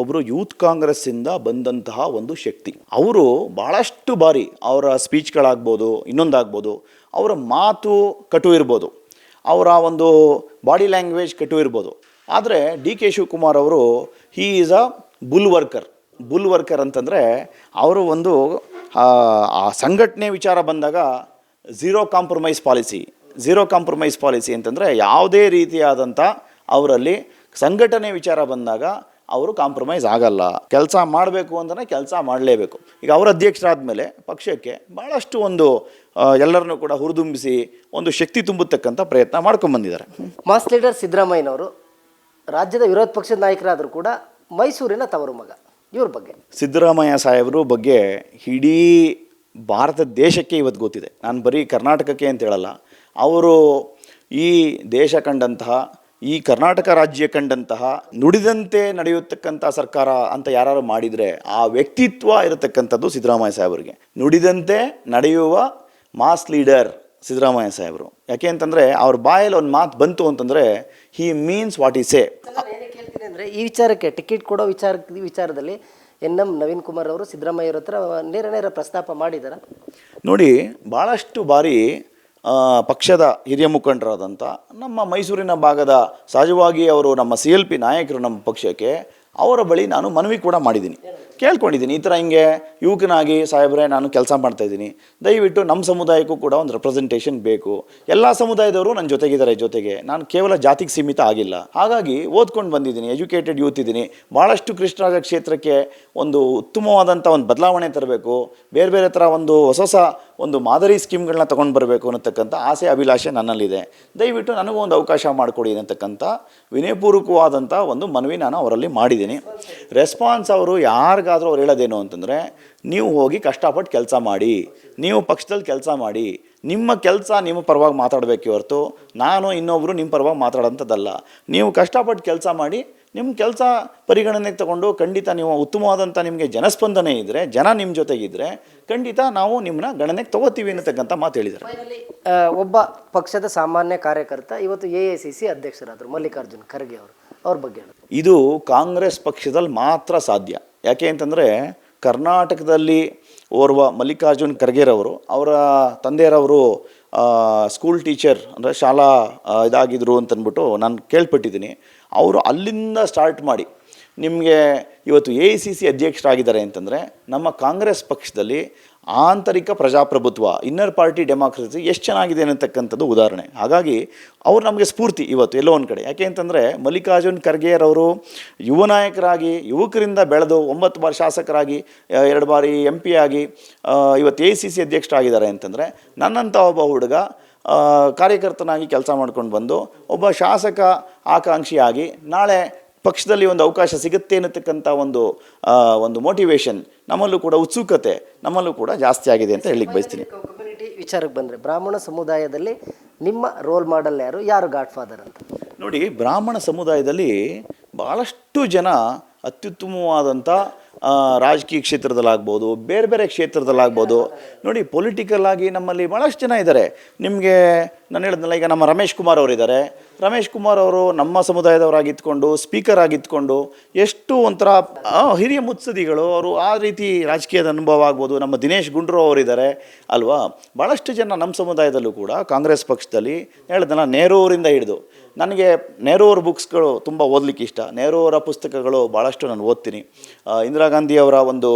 ಒಬ್ಬರು ಯೂತ್ ಕಾಂಗ್ರೆಸ್ಸಿಂದ ಬಂದಂತಹ ಒಂದು ಶಕ್ತಿ. ಅವರು ಭಾಳಷ್ಟು ಬಾರಿ ಅವರ ಸ್ಪೀಚ್ಗಳಾಗ್ಬೋದು, ಇನ್ನೊಂದಾಗ್ಬೋದು, ಅವರ ಮಾತು ಕಟು ಇರ್ಬೋದು, ಅವರ ಒಂದು ಬಾಡಿ ಲ್ಯಾಂಗ್ವೇಜ್ ಕಟು ಇರ್ಬೋದು. ಆದರೆ DK ಶಿವಕುಮಾರ್ ಅವರು he is a bull worker ಅಂತಂದರೆ, ಅವರು ಒಂದು ಆ ಸಂಘಟನೆ ವಿಚಾರ ಬಂದಾಗ ಝೀರೋ ಕಾಂಪ್ರಮೈಸ್ ಪಾಲಿಸಿ ಅಂತಂದರೆ, ಯಾವುದೇ ರೀತಿಯಾದಂಥ ಅವರಲ್ಲಿ ಸಂಘಟನೆ ವಿಚಾರ ಬಂದಾಗ ಅವರು ಕಾಂಪ್ರಮೈಸ್ ಆಗಲ್ಲ. ಕೆಲಸ ಮಾಡಬೇಕು ಅಂತಲೇ ಕೆಲಸ ಮಾಡಲೇಬೇಕು. ಈಗ ಅವರ ಅಧ್ಯಕ್ಷರಾದ ಮೇಲೆ ಪಕ್ಷಕ್ಕೆ ಭಾಳಷ್ಟು ಒಂದು ಎಲ್ಲರನ್ನೂ ಕೂಡ ಹುರಿದುಂಬಿಸಿ ಒಂದು ಶಕ್ತಿ ತುಂಬತಕ್ಕಂಥ ಪ್ರಯತ್ನ ಮಾಡ್ಕೊಂಡ್ಬಂದಿದ್ದಾರೆ. ಮಾಸ್ ಲೀಡರ್ ಸಿದ್ದರಾಮಯ್ಯನವರು ರಾಜ್ಯದ ವಿರೋಧ ಪಕ್ಷದ ನಾಯಕರಾದರೂ ಕೂಡ ಮೈಸೂರಿನ ತವರು ಮಗ. ಇವ್ರ ಬಗ್ಗೆ, ಸಿದ್ದರಾಮಯ್ಯ ಸಾಹೇಬರು ಬಗ್ಗೆ ಇಡೀ ಭಾರತ ದೇಶಕ್ಕೆ ಇವತ್ತು ಗೊತ್ತಿದೆ. ನಾನು ಬರೀ ಕರ್ನಾಟಕಕ್ಕೆ ಅಂತ ಹೇಳಲ್ಲ. ಅವರು ಈ ದೇಶ ಕಂಡಂತಹ, ಈ ಕರ್ನಾಟಕ ರಾಜ್ಯ ಕಂಡಂತಹ ನುಡಿದಂತೆ ನಡೆಯತಕ್ಕಂಥ ಸರ್ಕಾರ ಅಂತ ಯಾರು ಮಾಡಿದರೆ ಆ ವ್ಯಕ್ತಿತ್ವ ಇರತಕ್ಕಂಥದ್ದು ಸಿದ್ದರಾಮಯ್ಯ ಸಾಹೇಬರಿಗೆ. ನುಡಿದಂತೆ ನಡೆಯುವ ಮಾಸ್ ಲೀಡರ್ ಸಿದ್ದರಾಮಯ್ಯ ಸಾಹೇಬರು. ಯಾಕೆ ಅಂತಂದರೆ ಅವ್ರ ಬಾಯಲ್ಲಿ ಒಂದು ಮಾತು ಬಂತು ಅಂತಂದರೆ ಹಿ ಮೀನ್ಸ್ ವಾಟ್ ಈ ಸೇ. ಕೇಳ್ತೀನಿ ಅಂದರೆ, ಈ ವಿಚಾರಕ್ಕೆ ಟಿಕೆಟ್ ಕೊಡೋ ವಿಚಾರದಲ್ಲಿ NM ನವೀನ್ ಕುಮಾರ್ ಅವರು ಸಿದ್ದರಾಮಯ್ಯರ ಹತ್ರ ನೇರ ಪ್ರಸ್ತಾಪ ಮಾಡಿದ್ದಾರೆ. ನೋಡಿ, ಭಾಳಷ್ಟು ಬಾರಿ ಪಕ್ಷದ ಹಿರಿಯ ಮುಖಂಡರಾದಂಥ ನಮ್ಮ ಮೈಸೂರಿನ ಭಾಗದ ಸಹಜವಾಗಿ ಅವರು ನಮ್ಮ CLP ನಾಯಕರು, ನಮ್ಮ ಪಕ್ಷಕ್ಕೆ ಅವರ ಬಳಿ ನಾನು ಮನವಿ ಕೂಡ ಮಾಡಿದ್ದೀನಿ, ಕೇಳ್ಕೊಂಡಿದ್ದೀನಿ. ಈ ಥರ ಹಿಂಗೆ ಯುವಕನಾಗಿ ಸಾಹೇಬ್ರೆ ನಾನು ಕೆಲಸ ಮಾಡ್ತಾಯಿದ್ದೀನಿ, ದಯವಿಟ್ಟು ನಮ್ಮ ಸಮುದಾಯಕ್ಕೂ ಕೂಡ ಒಂದು ರೆಪ್ರೆಸೆಂಟೇಷನ್ ಬೇಕು. ಎಲ್ಲ ಸಮುದಾಯದವರು ನನ್ನ ಜೊತೆಗಿದ್ದಾರೆ, ಜೊತೆಗೆ ನಾನು ಕೇವಲ ಜಾತಿಗೆ ಸೀಮಿತ ಆಗಿಲ್ಲ. ಹಾಗಾಗಿ ಓದ್ಕೊಂಡು ಬಂದಿದ್ದೀನಿ, ಎಜುಕೇಟೆಡ್ ಯೂತ್ ಇದ್ದೀನಿ. ಭಾಳಷ್ಟು ಕೃಷ್ಣರಾಜ ಕ್ಷೇತ್ರಕ್ಕೆ ಒಂದು ಉತ್ತಮವಾದಂಥ ಒಂದು ಬದಲಾವಣೆ ತರಬೇಕು, ಬೇರೆ ಥರ ಒಂದು ಹೊಸ ಒಂದು ಮಾದರಿ ಸ್ಕೀಮ್ಗಳನ್ನ ತೊಗೊಂಡು ಬರಬೇಕು ಅನ್ನತಕ್ಕಂಥ ಆಸೆ ಅಭಿಲಾಷೆ ನನ್ನಲ್ಲಿದೆ. ದಯವಿಟ್ಟು ನನಗೂ ಒಂದು ಅವಕಾಶ ಮಾಡಿಕೊಡಿ ಅನ್ನತಕ್ಕಂಥ ವಿನಯಪೂರ್ವಕವಾದಂಥ ಒಂದು ಮನವಿ ನಾನು ಅವರಲ್ಲಿ ಮಾಡಿದ್ದೀನಿ. ರೆಸ್ಪಾನ್ಸ್ ಅವರು ಯಾರಿಗಾದರೂ ಅವ್ರು ಹೇಳೋದೇನು ಅಂತಂದರೆ, ನೀವು ಹೋಗಿ ಕಷ್ಟಪಟ್ಟು ಕೆಲಸ ಮಾಡಿ, ನೀವು ಪಕ್ಷದಲ್ಲಿ ಕೆಲಸ ಮಾಡಿ, ನಿಮ್ಮ ಕೆಲಸ ನಿಮ್ಮ ಪರವಾಗಿ ಮಾತಾಡಬೇಕೆ ಹೊರತು ನಾನು ಇನ್ನೊಬ್ಬರು ನಿಮ್ಮ ಪರವಾಗಿ ಮಾತಾಡೋಂಥದ್ದಲ್ಲ. ನೀವು ಕಷ್ಟಪಟ್ಟು ಕೆಲಸ ಮಾಡಿ, ನಿಮ್ಮ ಕೆಲಸ ಪರಿಗಣನೆಗೆ ತಗೊಂಡು ಖಂಡಿತ ನೀವು ಉತ್ತಮವಾದಂಥ ನಿಮಗೆ ಜನಸ್ಪಂದನೆ ಇದ್ದರೆ, ಜನ ನಿಮ್ಮ ಜೊತೆಗಿದ್ದರೆ ಖಂಡಿತ ನಾವು ನಿಮ್ಮನ್ನ ಗಣನೆಗೆ ತಗೋತೀವಿ ಅನ್ನತಕ್ಕಂಥ ಮಾತು ಹೇಳಿದ್ದಾರೆ. ಒಬ್ಬ ಪಕ್ಷದ ಸಾಮಾನ್ಯ ಕಾರ್ಯಕರ್ತ ಇವತ್ತು AICC ಅಧ್ಯಕ್ಷರಾದರು ಮಲ್ಲಿಕಾರ್ಜುನ್ ಖರ್ಗೆ ಅವರು, ಅವ್ರ ಬಗ್ಗೆ ಇದು ಕಾಂಗ್ರೆಸ್ ಪಕ್ಷದಲ್ಲಿ ಮಾತ್ರ ಸಾಧ್ಯ. ಯಾಕೆ ಅಂತಂದರೆ, ಕರ್ನಾಟಕದಲ್ಲಿ ಓರ್ವ ಮಲ್ಲಿಕಾರ್ಜುನ್ ಖರ್ಗೆರವರು, ಅವರ ತಂದೆಯರವರು ಸ್ಕೂಲ್ ಟೀಚರ್ ಅಂದರೆ ಶಾಲಾ ಇದಾಗಿದ್ರು ಅಂತಂದ್ಬಿಟ್ಟು ನಾನು ಕೇಳ್ಪಟ್ಟಿದ್ದೀನಿ. ಅವರು ಅಲ್ಲಿಂದ ಸ್ಟಾರ್ಟ್ ಮಾಡಿ ನಿಮಗೆ ಇವತ್ತು AICC ಅಧ್ಯಕ್ಷರಾಗಿದ್ದಾರೆ ಅಂತಂದರೆ, ನಮ್ಮ ಕಾಂಗ್ರೆಸ್ ಪಕ್ಷದಲ್ಲಿ ಆಂತರಿಕ ಪ್ರಜಾಪ್ರಭುತ್ವ, ಇನ್ನರ್ ಪಾರ್ಟಿ ಡೆಮಾಕ್ರಸಿ ಎಷ್ಟು ಚೆನ್ನಾಗಿದೆ ಅನ್ನತಕ್ಕಂಥದ್ದು ಉದಾಹರಣೆ. ಹಾಗಾಗಿ ಅವ್ರು ನಮಗೆ ಸ್ಫೂರ್ತಿ ಇವತ್ತು ಎಲ್ಲೋ ಒಂದು ಕಡೆ. ಯಾಕೆ ಅಂತಂದರೆ, ಮಲ್ಲಿಕಾರ್ಜುನ್ ಖರ್ಗೆರವರು ಯುವ ನಾಯಕರಾಗಿ, ಯುವಕರಿಂದ ಬೆಳೆದು 9 ಬಾರಿ ಶಾಸಕರಾಗಿ, 2 ಬಾರಿ MP ಆಗಿ ಇವತ್ತು AICC ಅಧ್ಯಕ್ಷರಾಗಿದ್ದಾರೆ ಅಂತಂದರೆ, ನನ್ನಂಥ ಒಬ್ಬ ಹುಡುಗ ಕಾರ್ಯಕರ್ತನಾಗಿ ಕೆಲಸ ಮಾಡ್ಕೊಂಡು ಬಂದು ಒಬ್ಬ ಶಾಸಕ ಆಕಾಂಕ್ಷಿಯಾಗಿ ನಾಳೆ ಪಕ್ಷದಲ್ಲಿ ಒಂದು ಅವಕಾಶ ಸಿಗುತ್ತೆ ಅನ್ನತಕ್ಕಂಥ ಒಂದು ಮೋಟಿವೇಶನ್ ನಮ್ಮಲ್ಲೂ ಕೂಡ, ಉತ್ಸುಕತೆ ನಮ್ಮಲ್ಲೂ ಕೂಡ ಜಾಸ್ತಿ ಆಗಿದೆ ಅಂತ ಹೇಳಿಕ್ಕೆ ಬಯಸ್ತೀನಿ. ಕಮ್ಯುನಿಟಿ ವಿಚಾರಕ್ಕೆ ಬಂದರೆ, ಬ್ರಾಹ್ಮಣ ಸಮುದಾಯದಲ್ಲಿ ನಿಮ್ಮ ರೋಲ್ ಮಾಡೆಲ್ ಯಾರು ಗಾಡ್ ಫಾದರ್ ಅಂತ? ನೋಡಿ, ಬ್ರಾಹ್ಮಣ ಸಮುದಾಯದಲ್ಲಿ ಭಾಳಷ್ಟು ಜನ ಅತ್ಯುತ್ತಮವಾದಂಥ ರಾಜಕೀಯ ಕ್ಷೇತ್ರದಲ್ಲಾಗ್ಬೋದು, ಬೇರೆ ಕ್ಷೇತ್ರದಲ್ಲಾಗ್ಬೋದು. ನೋಡಿ, ಪೊಲಿಟಿಕಲ್ ಆಗಿ ನಮ್ಮಲ್ಲಿ ಭಾಳಷ್ಟು ಜನ ಇದ್ದಾರೆ. ನಿಮಗೆ ನಾನು ಹೇಳಿದ್ನಲ್ಲ, ಈಗ ನಮ್ಮ ರಮೇಶ್ ಕುಮಾರ್ ಅವರಿದ್ದಾರೆ. ರಮೇಶ್ ಕುಮಾರ್ ಅವರು ನಮ್ಮ ಸಮುದಾಯದವರಾಗಿದ್ಕೊಂಡು ಸ್ಪೀಕರ್ ಆಗಿದ್ಕೊಂಡು ಎಷ್ಟು ಒಂಥರ ಹಿರಿಯ ಮುತ್ಸದಿಗಳು ಅವರು, ಆ ರೀತಿ ರಾಜಕೀಯದ ಅನುಭವ ಆಗ್ಬೋದು. ನಮ್ಮ ದಿನೇಶ್ ಗುಂಡ್ರು ಅವರಿದ್ದಾರೆ ಅಲ್ವಾ. ಭಾಳಷ್ಟು ಜನ ನಮ್ಮ ಸಮುದಾಯದಲ್ಲೂ ಕೂಡ ಕಾಂಗ್ರೆಸ್ ಪಕ್ಷದಲ್ಲಿ ಹೇಳಿದ್ನಲ್ಲ, ನೆಹರೂರಿಂದ ಹಿಡಿದು ನನಗೆ ನೆಹರು ಅವ್ರ ಬುಕ್ಸ್ಗಳು ತುಂಬ ಓದಲಿಕ್ಕೆ ಇಷ್ಟ. ನೆಹರು ಅವರ ಪುಸ್ತಕಗಳು ಭಾಳಷ್ಟು ನಾನು ಓದ್ತೀನಿ. ಇಂದಿರಾ ಗಾಂಧಿಯವರ ಒಂದು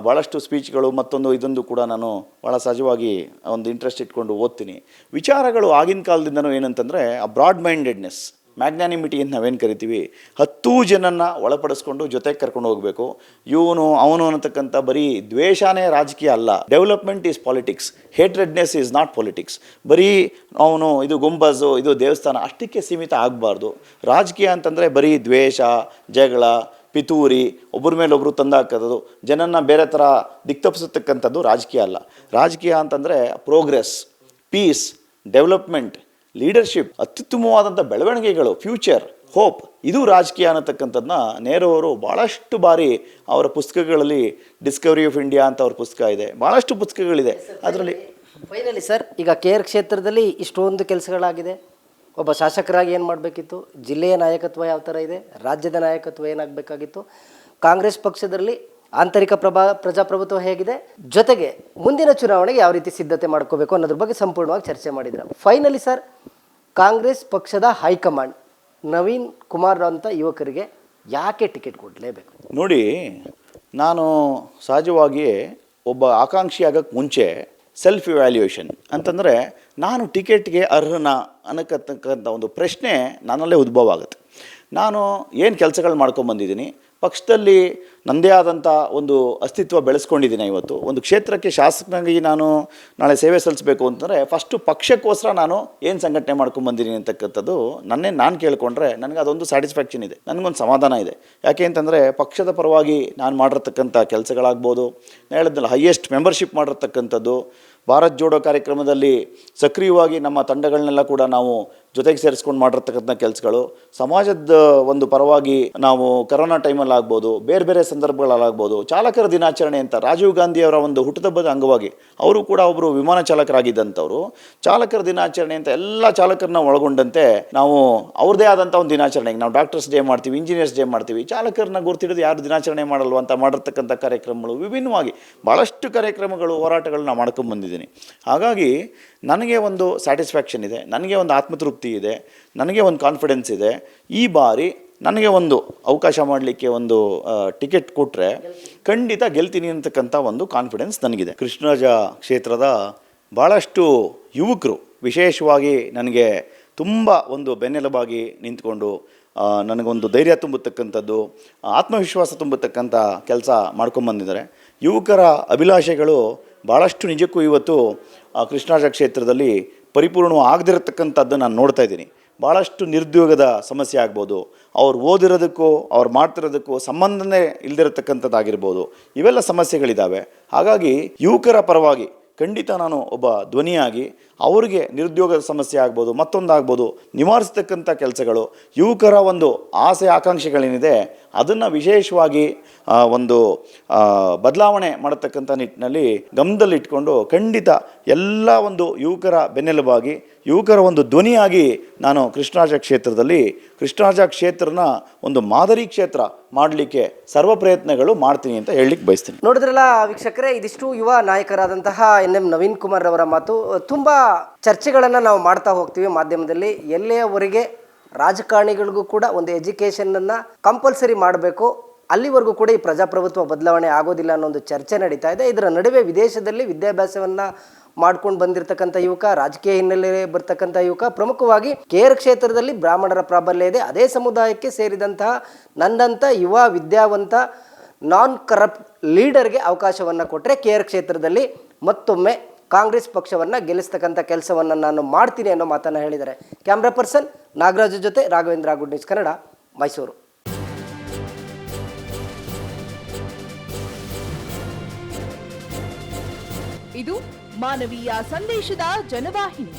ಭಾಳಷ್ಟು ಸ್ಪೀಚ್ಗಳು ಮತ್ತೊಂದು ಇದೊಂದು ಕೂಡ ನಾನು ಭಾಳ ಸಹಜವಾಗಿ ಒಂದು ಇಂಟ್ರೆಸ್ಟ್ ಇಟ್ಕೊಂಡು ಓದ್ತೀನಿ. ವಿಚಾರಗಳು ಆಗಿನ ಕಾಲದಿಂದನೂ ಏನಂತಂದರೆ ಆ ಬ್ರಾಡ್ ಮೈಂಡೆಡ್ನೆಸ್, ಮ್ಯಾಗ್ನಾನಿಮಿಟಿ ಅಂತ ನಾವೇನು ಕರಿತೀವಿ, 10 ಜನನ್ನ ಒಳಪಡಿಸ್ಕೊಂಡು ಜೊತೆಗೆ ಕರ್ಕೊಂಡು ಹೋಗಬೇಕು. ಇವನು ಅವನು ಅನ್ನತಕ್ಕಂಥ ಬರೀ ದ್ವೇಷನೇ ರಾಜಕೀಯ ಅಲ್ಲ. Development is politics, hatredness is not politics. ಬರೀ ಅವನು ಇದು ಗುಂಬಜು, ಇದು ದೇವಸ್ಥಾನ ಅಷ್ಟಕ್ಕೆ ಸೀಮಿತ ಆಗಬಾರ್ದು. ರಾಜಕೀಯ ಅಂತಂದರೆ ಬರೀ ದ್ವೇಷ, ಜಗಳ, ಪಿತೂರಿ, ಒಬ್ಬರ ಮೇಲೆ ಒಬ್ಬರು ತಂದಾಕೋದು, ಜನನ್ನ ಬೇರೆ ಥರ ದಿಕ್ತಪ್ಪಿಸತಕ್ಕಂಥದ್ದು ರಾಜಕೀಯ ಅಲ್ಲ. ರಾಜಕೀಯ ಅಂತಂದರೆ ಪ್ರೋಗ್ರೆಸ್, ಪೀಸ್, ಡೆವಲಪ್ಮೆಂಟ್, ಲೀಡರ್ಶಿಪ್, ಅತ್ಯುತ್ತಮವಾದಂಥ ಬೆಳವಣಿಗೆಗಳು, ಫ್ಯೂಚರ್, ಹೋಪ್, ಇದು ರಾಜಕೀಯ ಅನ್ನತಕ್ಕಂಥದ್ದನ್ನ ನೆಹರು ಅವರು ಭಾಳಷ್ಟು ಬಾರಿ ಅವರ ಪುಸ್ತಕಗಳಲ್ಲಿ, ಡಿಸ್ಕವರಿ ಆಫ್ ಇಂಡಿಯಾ ಅಂತ ಅವ್ರ ಪುಸ್ತಕ ಇದೆ, ಭಾಳಷ್ಟು ಪುಸ್ತಕಗಳಿದೆ ಅದರಲ್ಲಿ. ಫೈನಲಿ ಸರ್, ಈಗ KR ಕ್ಷೇತ್ರದಲ್ಲಿ ಇಷ್ಟೊಂದು ಕೆಲಸಗಳಾಗಿದೆ. ಒಬ್ಬ ಶಾಸಕರಾಗಿ ಏನು ಮಾಡಬೇಕಿತ್ತು, ಜಿಲ್ಲೆಯ ನಾಯಕತ್ವ ಯಾವ ಥರ ಇದೆ, ರಾಜ್ಯದ ನಾಯಕತ್ವ ಏನಾಗಬೇಕಾಗಿತ್ತು, ಕಾಂಗ್ರೆಸ್ ಪಕ್ಷದಲ್ಲಿ ಆಂತರಿಕ ಪ್ರಜಾಪ್ರಭುತ್ವ ಹೇಗಿದೆ, ಜೊತೆಗೆ ಮುಂದಿನ ಚುನಾವಣೆಗೆ ಯಾವ ರೀತಿ ಸಿದ್ಧತೆ ಮಾಡ್ಕೋಬೇಕು ಅನ್ನೋದ್ರ ಬಗ್ಗೆ ಸಂಪೂರ್ಣವಾಗಿ ಚರ್ಚೆ ಮಾಡಿದ್ರು. ಫೈನಲಿ ಸರ್, ಕಾಂಗ್ರೆಸ್ ಪಕ್ಷದ ಹೈಕಮಾಂಡ್ ನವೀನ್ ಕುಮಾರ್ ಅಂತ ಯುವಕರಿಗೆ ಯಾಕೆ ಟಿಕೆಟ್ ಕೊಡಲೇಬೇಕು? ನೋಡಿ, ನಾನು ಸಹಜವಾಗಿಯೇ ಒಬ್ಬ ಆಕಾಂಕ್ಷಿ ಆಗೋಕ್ಕೆ ಮುಂಚೆ ಸೆಲ್ಫ್ ಇವ್ಯಾಲ್ಯೂಯೇಷನ್ ಅಂತಂದರೆ ನಾನು ಟಿಕೆಟ್ಗೆ ಅರ್ಹನ ಅನ್ನಕ್ಕಂಥ ಒಂದು ಪ್ರಶ್ನೆ ನನ್ನಲ್ಲೇ ಉದ್ಭವ ಆಗುತ್ತೆ. ನಾನು ಏನು ಕೆಲಸಗಳು ಮಾಡ್ಕೊಂಬಂದಿದ್ದೀನಿ, ಪಕ್ಷದಲ್ಲಿ ನನ್ನದೇ ಆದಂಥ ಒಂದು ಅಸ್ತಿತ್ವ ಬೆಳೆಸ್ಕೊಂಡಿದ್ದೀನಿ. ಇವತ್ತು ಒಂದು ಕ್ಷೇತ್ರಕ್ಕೆ ಶಾಸಕನಾಗಿ ನಾನು ನಾಳೆ ಸೇವೆ ಸಲ್ಲಿಸಬೇಕು ಅಂತಂದರೆ ಫಸ್ಟು ಪಕ್ಷಕ್ಕೋಸ್ಕರ ನಾನು ಏನು ಸಂಘಟನೆ ಮಾಡ್ಕೊಂಬಂದಿದ್ದೀನಿ ಅಂತಕ್ಕಂಥದ್ದು ನಾನು ಕೇಳಿಕೊಂಡ್ರೆ ನನಗೆ ಅದೊಂದು ಸ್ಯಾಟಿಸ್ಫ್ಯಾಕ್ಷನ್ ಇದೆ, ನನಗೊಂದು ಸಮಾಧಾನ ಇದೆ. ಯಾಕೆ ಅಂತಂದರೆ ಪಕ್ಷದ ಪರವಾಗಿ ನಾನು ಮಾಡಿರ್ತಕ್ಕಂಥ ಕೆಲಸಗಳಾಗ್ಬೋದು, ನಾನು ಹೇಳಿದ್ನಲ್ಲ ಹೈಯೆಸ್ಟ್ ಮೆಂಬರ್ಶಿಪ್ ಮಾಡಿರ್ತಕ್ಕಂಥದ್ದು, ಭಾರತ್ ಜೋಡೋ ಕಾರ್ಯಕ್ರಮದಲ್ಲಿ ಸಕ್ರಿಯವಾಗಿ ನಮ್ಮ ತಂಡಗಳನ್ನೆಲ್ಲ ಕೂಡ ನಾವು ಜೊತೆಗೆ ಸೇರಿಸ್ಕೊಂಡು ಮಾಡಿರ್ತಕ್ಕಂಥ ಕೆಲಸಗಳು, ಸಮಾಜದ ಒಂದು ಪರವಾಗಿ ನಾವು ಕರೋನಾ ಟೈಮಲ್ಲಿ ಆಗ್ಬೋದು, ಬೇರೆ ಬೇರೆ ಸಂದರ್ಭಗಳಲ್ಲಾಗ್ಬೋದು, ಚಾಲಕರ ದಿನಾಚರಣೆ ಅಂತ ರಾಜೀವ್ ಗಾಂಧಿಯವರ ಒಂದು ಹುಟ್ಟುಹಬ್ಬದ ಅಂಗವಾಗಿ ಅವರು ಕೂಡ ಒಬ್ಬರು ವಿಮಾನ ಚಾಲಕರಾಗಿದ್ದಂಥವ್ರು, ಚಾಲಕರ ದಿನಾಚರಣೆ ಅಂತ ಎಲ್ಲ ಚಾಲಕರನ್ನ ಒಳಗೊಂಡಂತೆ ನಾವು ಅವ್ರದ್ದೇ ಆದಂಥ ಒಂದು ದಿನಾಚರಣೆಗೆ ನಾವು ಡಾಕ್ಟರ್ಸ್ ಡೇ ಮಾಡ್ತೀವಿ, ಇಂಜಿನಿಯರ್ಸ್ ಡೇ ಮಾಡ್ತೀವಿ, ಚಾಲಕರನ್ನ ಗುರ್ತಿಡಿದು ಯಾರು ದಿನಾಚರಣೆ ಮಾಡಲ್ವ ಅಂತ ಮಾಡಿರ್ತಕ್ಕಂಥ ಕಾರ್ಯಕ್ರಮಗಳು ವಿಭಿನ್ನವಾಗಿ ಭಾಳಷ್ಟು ಕಾರ್ಯಕ್ರಮಗಳು, ಹೋರಾಟಗಳನ್ನ ಮಾಡ್ಕೊಂಡ್ಬಂದಿದ್ದೀನಿ. ಹಾಗಾಗಿ ನನಗೆ ಒಂದು ಸ್ಯಾಟಿಸ್ಫ್ಯಾಕ್ಷನ್ ಇದೆ, ನನಗೆ ಒಂದು ಆತ್ಮತೃಪ್ತಿ ಇದೆ, ನನಗೆ ಒಂದು ಕಾನ್ಫಿಡೆನ್ಸ್ ಇದೆ. ಈ ಬಾರಿ ನನಗೆ ಒಂದು ಅವಕಾಶ ಮಾಡಲಿಕ್ಕೆ ಒಂದು ಟಿಕೆಟ್ ಕೊಟ್ಟರೆ ಖಂಡಿತ ಗೆಲ್ತೀನಿ ಅಂತಕ್ಕಂಥ ಒಂದು ಕಾನ್ಫಿಡೆನ್ಸ್ ನನಗಿದೆ. ಕೃಷ್ಣರಾಜ ಕ್ಷೇತ್ರದ ಭಾಳಷ್ಟು ಯುವಕರು ವಿಶೇಷವಾಗಿ ನನಗೆ ತುಂಬ ಒಂದು ಬೆನ್ನೆಲುಬಾಗಿ ನಿಂತ್ಕೊಂಡು ನನಗೊಂದು ಧೈರ್ಯ ತುಂಬತಕ್ಕಂಥದ್ದು, ಆತ್ಮವಿಶ್ವಾಸ ತುಂಬತಕ್ಕಂಥ ಕೆಲಸ ಮಾಡ್ಕೊಂಬಂದಿದ್ದಾರೆ. ಯುವಕರ ಅಭಿಲಾಷೆಗಳು ಭಾಳಷ್ಟು ನಿಜಕ್ಕೂ ಇವತ್ತು ಕೃಷ್ಣರಾಜ ಕ್ಷೇತ್ರದಲ್ಲಿ ಪರಿಪೂರ್ಣ ಆಗದಿರತಕ್ಕಂಥದ್ದು ನಾನು ನೋಡ್ತಾ ಇದ್ದೀನಿ. ಭಾಳಷ್ಟು ನಿರುದ್ಯೋಗದ ಸಮಸ್ಯೆ ಆಗ್ಬೋದು, ಅವ್ರು ಓದಿರೋದಕ್ಕೂ ಅವ್ರು ಮಾಡ್ತಿರೋದಕ್ಕೂ ಸಂಬಂಧನೇ ಇಲ್ದಿರತಕ್ಕಂಥದ್ದಾಗಿರ್ಬೋದು, ಇವೆಲ್ಲ ಸಮಸ್ಯೆಗಳಿದ್ದಾವೆ. ಹಾಗಾಗಿ ಯುವಕರ ಪರವಾಗಿ ಖಂಡಿತ ನಾನು ಒಬ್ಬ ಧ್ವನಿಯಾಗಿ ಅವರಿಗೆ ನಿರುದ್ಯೋಗದ ಸಮಸ್ಯೆ ಆಗ್ಬೋದು, ಮತ್ತೊಂದಾಗ್ಬೋದು, ನಿವಾರಿಸ್ತಕ್ಕಂಥ ಕೆಲಸಗಳು, ಯುವಕರ ಒಂದು ಆಸೆ ಆಕಾಂಕ್ಷೆಗಳೇನಿದೆ ಅದನ್ನು ವಿಶೇಷವಾಗಿ ಒಂದು ಬದಲಾವಣೆ ಮಾಡತಕ್ಕಂಥ ನಿಟ್ಟಿನಲ್ಲಿ ಗಮನದಲ್ಲಿಟ್ಕೊಂಡು ಖಂಡಿತ ಎಲ್ಲ ಒಂದು ಯುವಕರ ಬೆನ್ನೆಲುಬಾಗಿ, ಯುವಕರ ಒಂದು ಧ್ವನಿಯಾಗಿ ನಾನು ಕೃಷ್ಣರಾಜ ಕ್ಷೇತ್ರದಲ್ಲಿ ಕೃಷ್ಣರಾಜ ಕ್ಷೇತ್ರನ ಒಂದು ಮಾದರಿ ಕ್ಷೇತ್ರ ಮಾಡಲಿಕ್ಕೆ ಸರ್ವ ಪ್ರಯತ್ನಗಳು ಮಾಡ್ತೀನಿ ಅಂತ ಹೇಳಲಿಕ್ಕೆ ಬಯಸ್ತೀನಿ. ನೋಡಿದ್ರಲ್ಲ ವೀಕ್ಷಕರೇ, ಇದಿಷ್ಟು ಯುವ ನಾಯಕರಾದಂತಹ NM ನವೀನ್ ಕುಮಾರ್ ಅವರ ಮಾತು. ತುಂಬ ಚರ್ಚೆಗಳನ್ನು ನಾವು ಮಾಡ್ತಾ ಹೋಗ್ತೀವಿ ಮಾಧ್ಯಮದಲ್ಲಿ. ಎಲ್ಲಿಯವರೆಗೆ ರಾಜಕಾರಣಿಗಳಿಗೂ ಕೂಡ ಒಂದು ಎಜುಕೇಷನನ್ನು ಕಂಪಲ್ಸರಿ ಮಾಡಬೇಕು, ಅಲ್ಲಿವರೆಗೂ ಕೂಡ ಈ ಪ್ರಜಾಪ್ರಭುತ್ವ ಬದಲಾವಣೆ ಆಗೋದಿಲ್ಲ ಅನ್ನೋ ಒಂದು ಚರ್ಚೆ ನಡೀತಾ ಇದೆ. ಇದರ ನಡುವೆ ವಿದೇಶದಲ್ಲಿ ವಿದ್ಯಾಭ್ಯಾಸವನ್ನು ಮಾಡ್ಕೊಂಡು ಬಂದಿರತಕ್ಕಂಥ ಯುವಕ, ರಾಜಕೀಯ ಹಿನ್ನೆಲೆ ಬರ್ತಕ್ಕಂಥ ಯುವಕ, ಪ್ರಮುಖವಾಗಿ KR ಕ್ಷೇತ್ರದಲ್ಲಿ ಬ್ರಾಹ್ಮಣರ ಪ್ರಾಬಲ್ಯ ಇದೆ. ಅದೇ ಸಮುದಾಯಕ್ಕೆ ಸೇರಿದಂತಹ ನನ್ನಂಥ ಯುವ ವಿದ್ಯಾವಂತ ನಾನ್ ಕರಪ್ಟ್ ಲೀಡರ್ಗೆ ಅವಕಾಶವನ್ನು ಕೊಟ್ಟರೆ KR ಕ್ಷೇತ್ರದಲ್ಲಿ ಮತ್ತೊಮ್ಮೆ ಕಾಂಗ್ರೆಸ್ ಪಕ್ಷವನ್ನು ಗೆಲ್ಲಿಸ್ತಕ್ಕಂಥ ಕೆಲಸವನ್ನು ನಾನು ಮಾಡ್ತೀನಿ ಅನ್ನೋ ಮಾತನ್ನು ಹೇಳಿದ್ದಾರೆ. ಕ್ಯಾಮ್ರಾ ಪರ್ಸನ್ ನಾಗರಾಜ್ ಜೊತೆ ರಾಘವೇಂದ್ರ, ಗುಡ್ ನ್ಯೂಸ್ ಕನ್ನಡ, ಮೈಸೂರು. ಇದು ಮಾನವೀಯ ಸಂದೇಶದ ಜನವಾಹಿನಿ.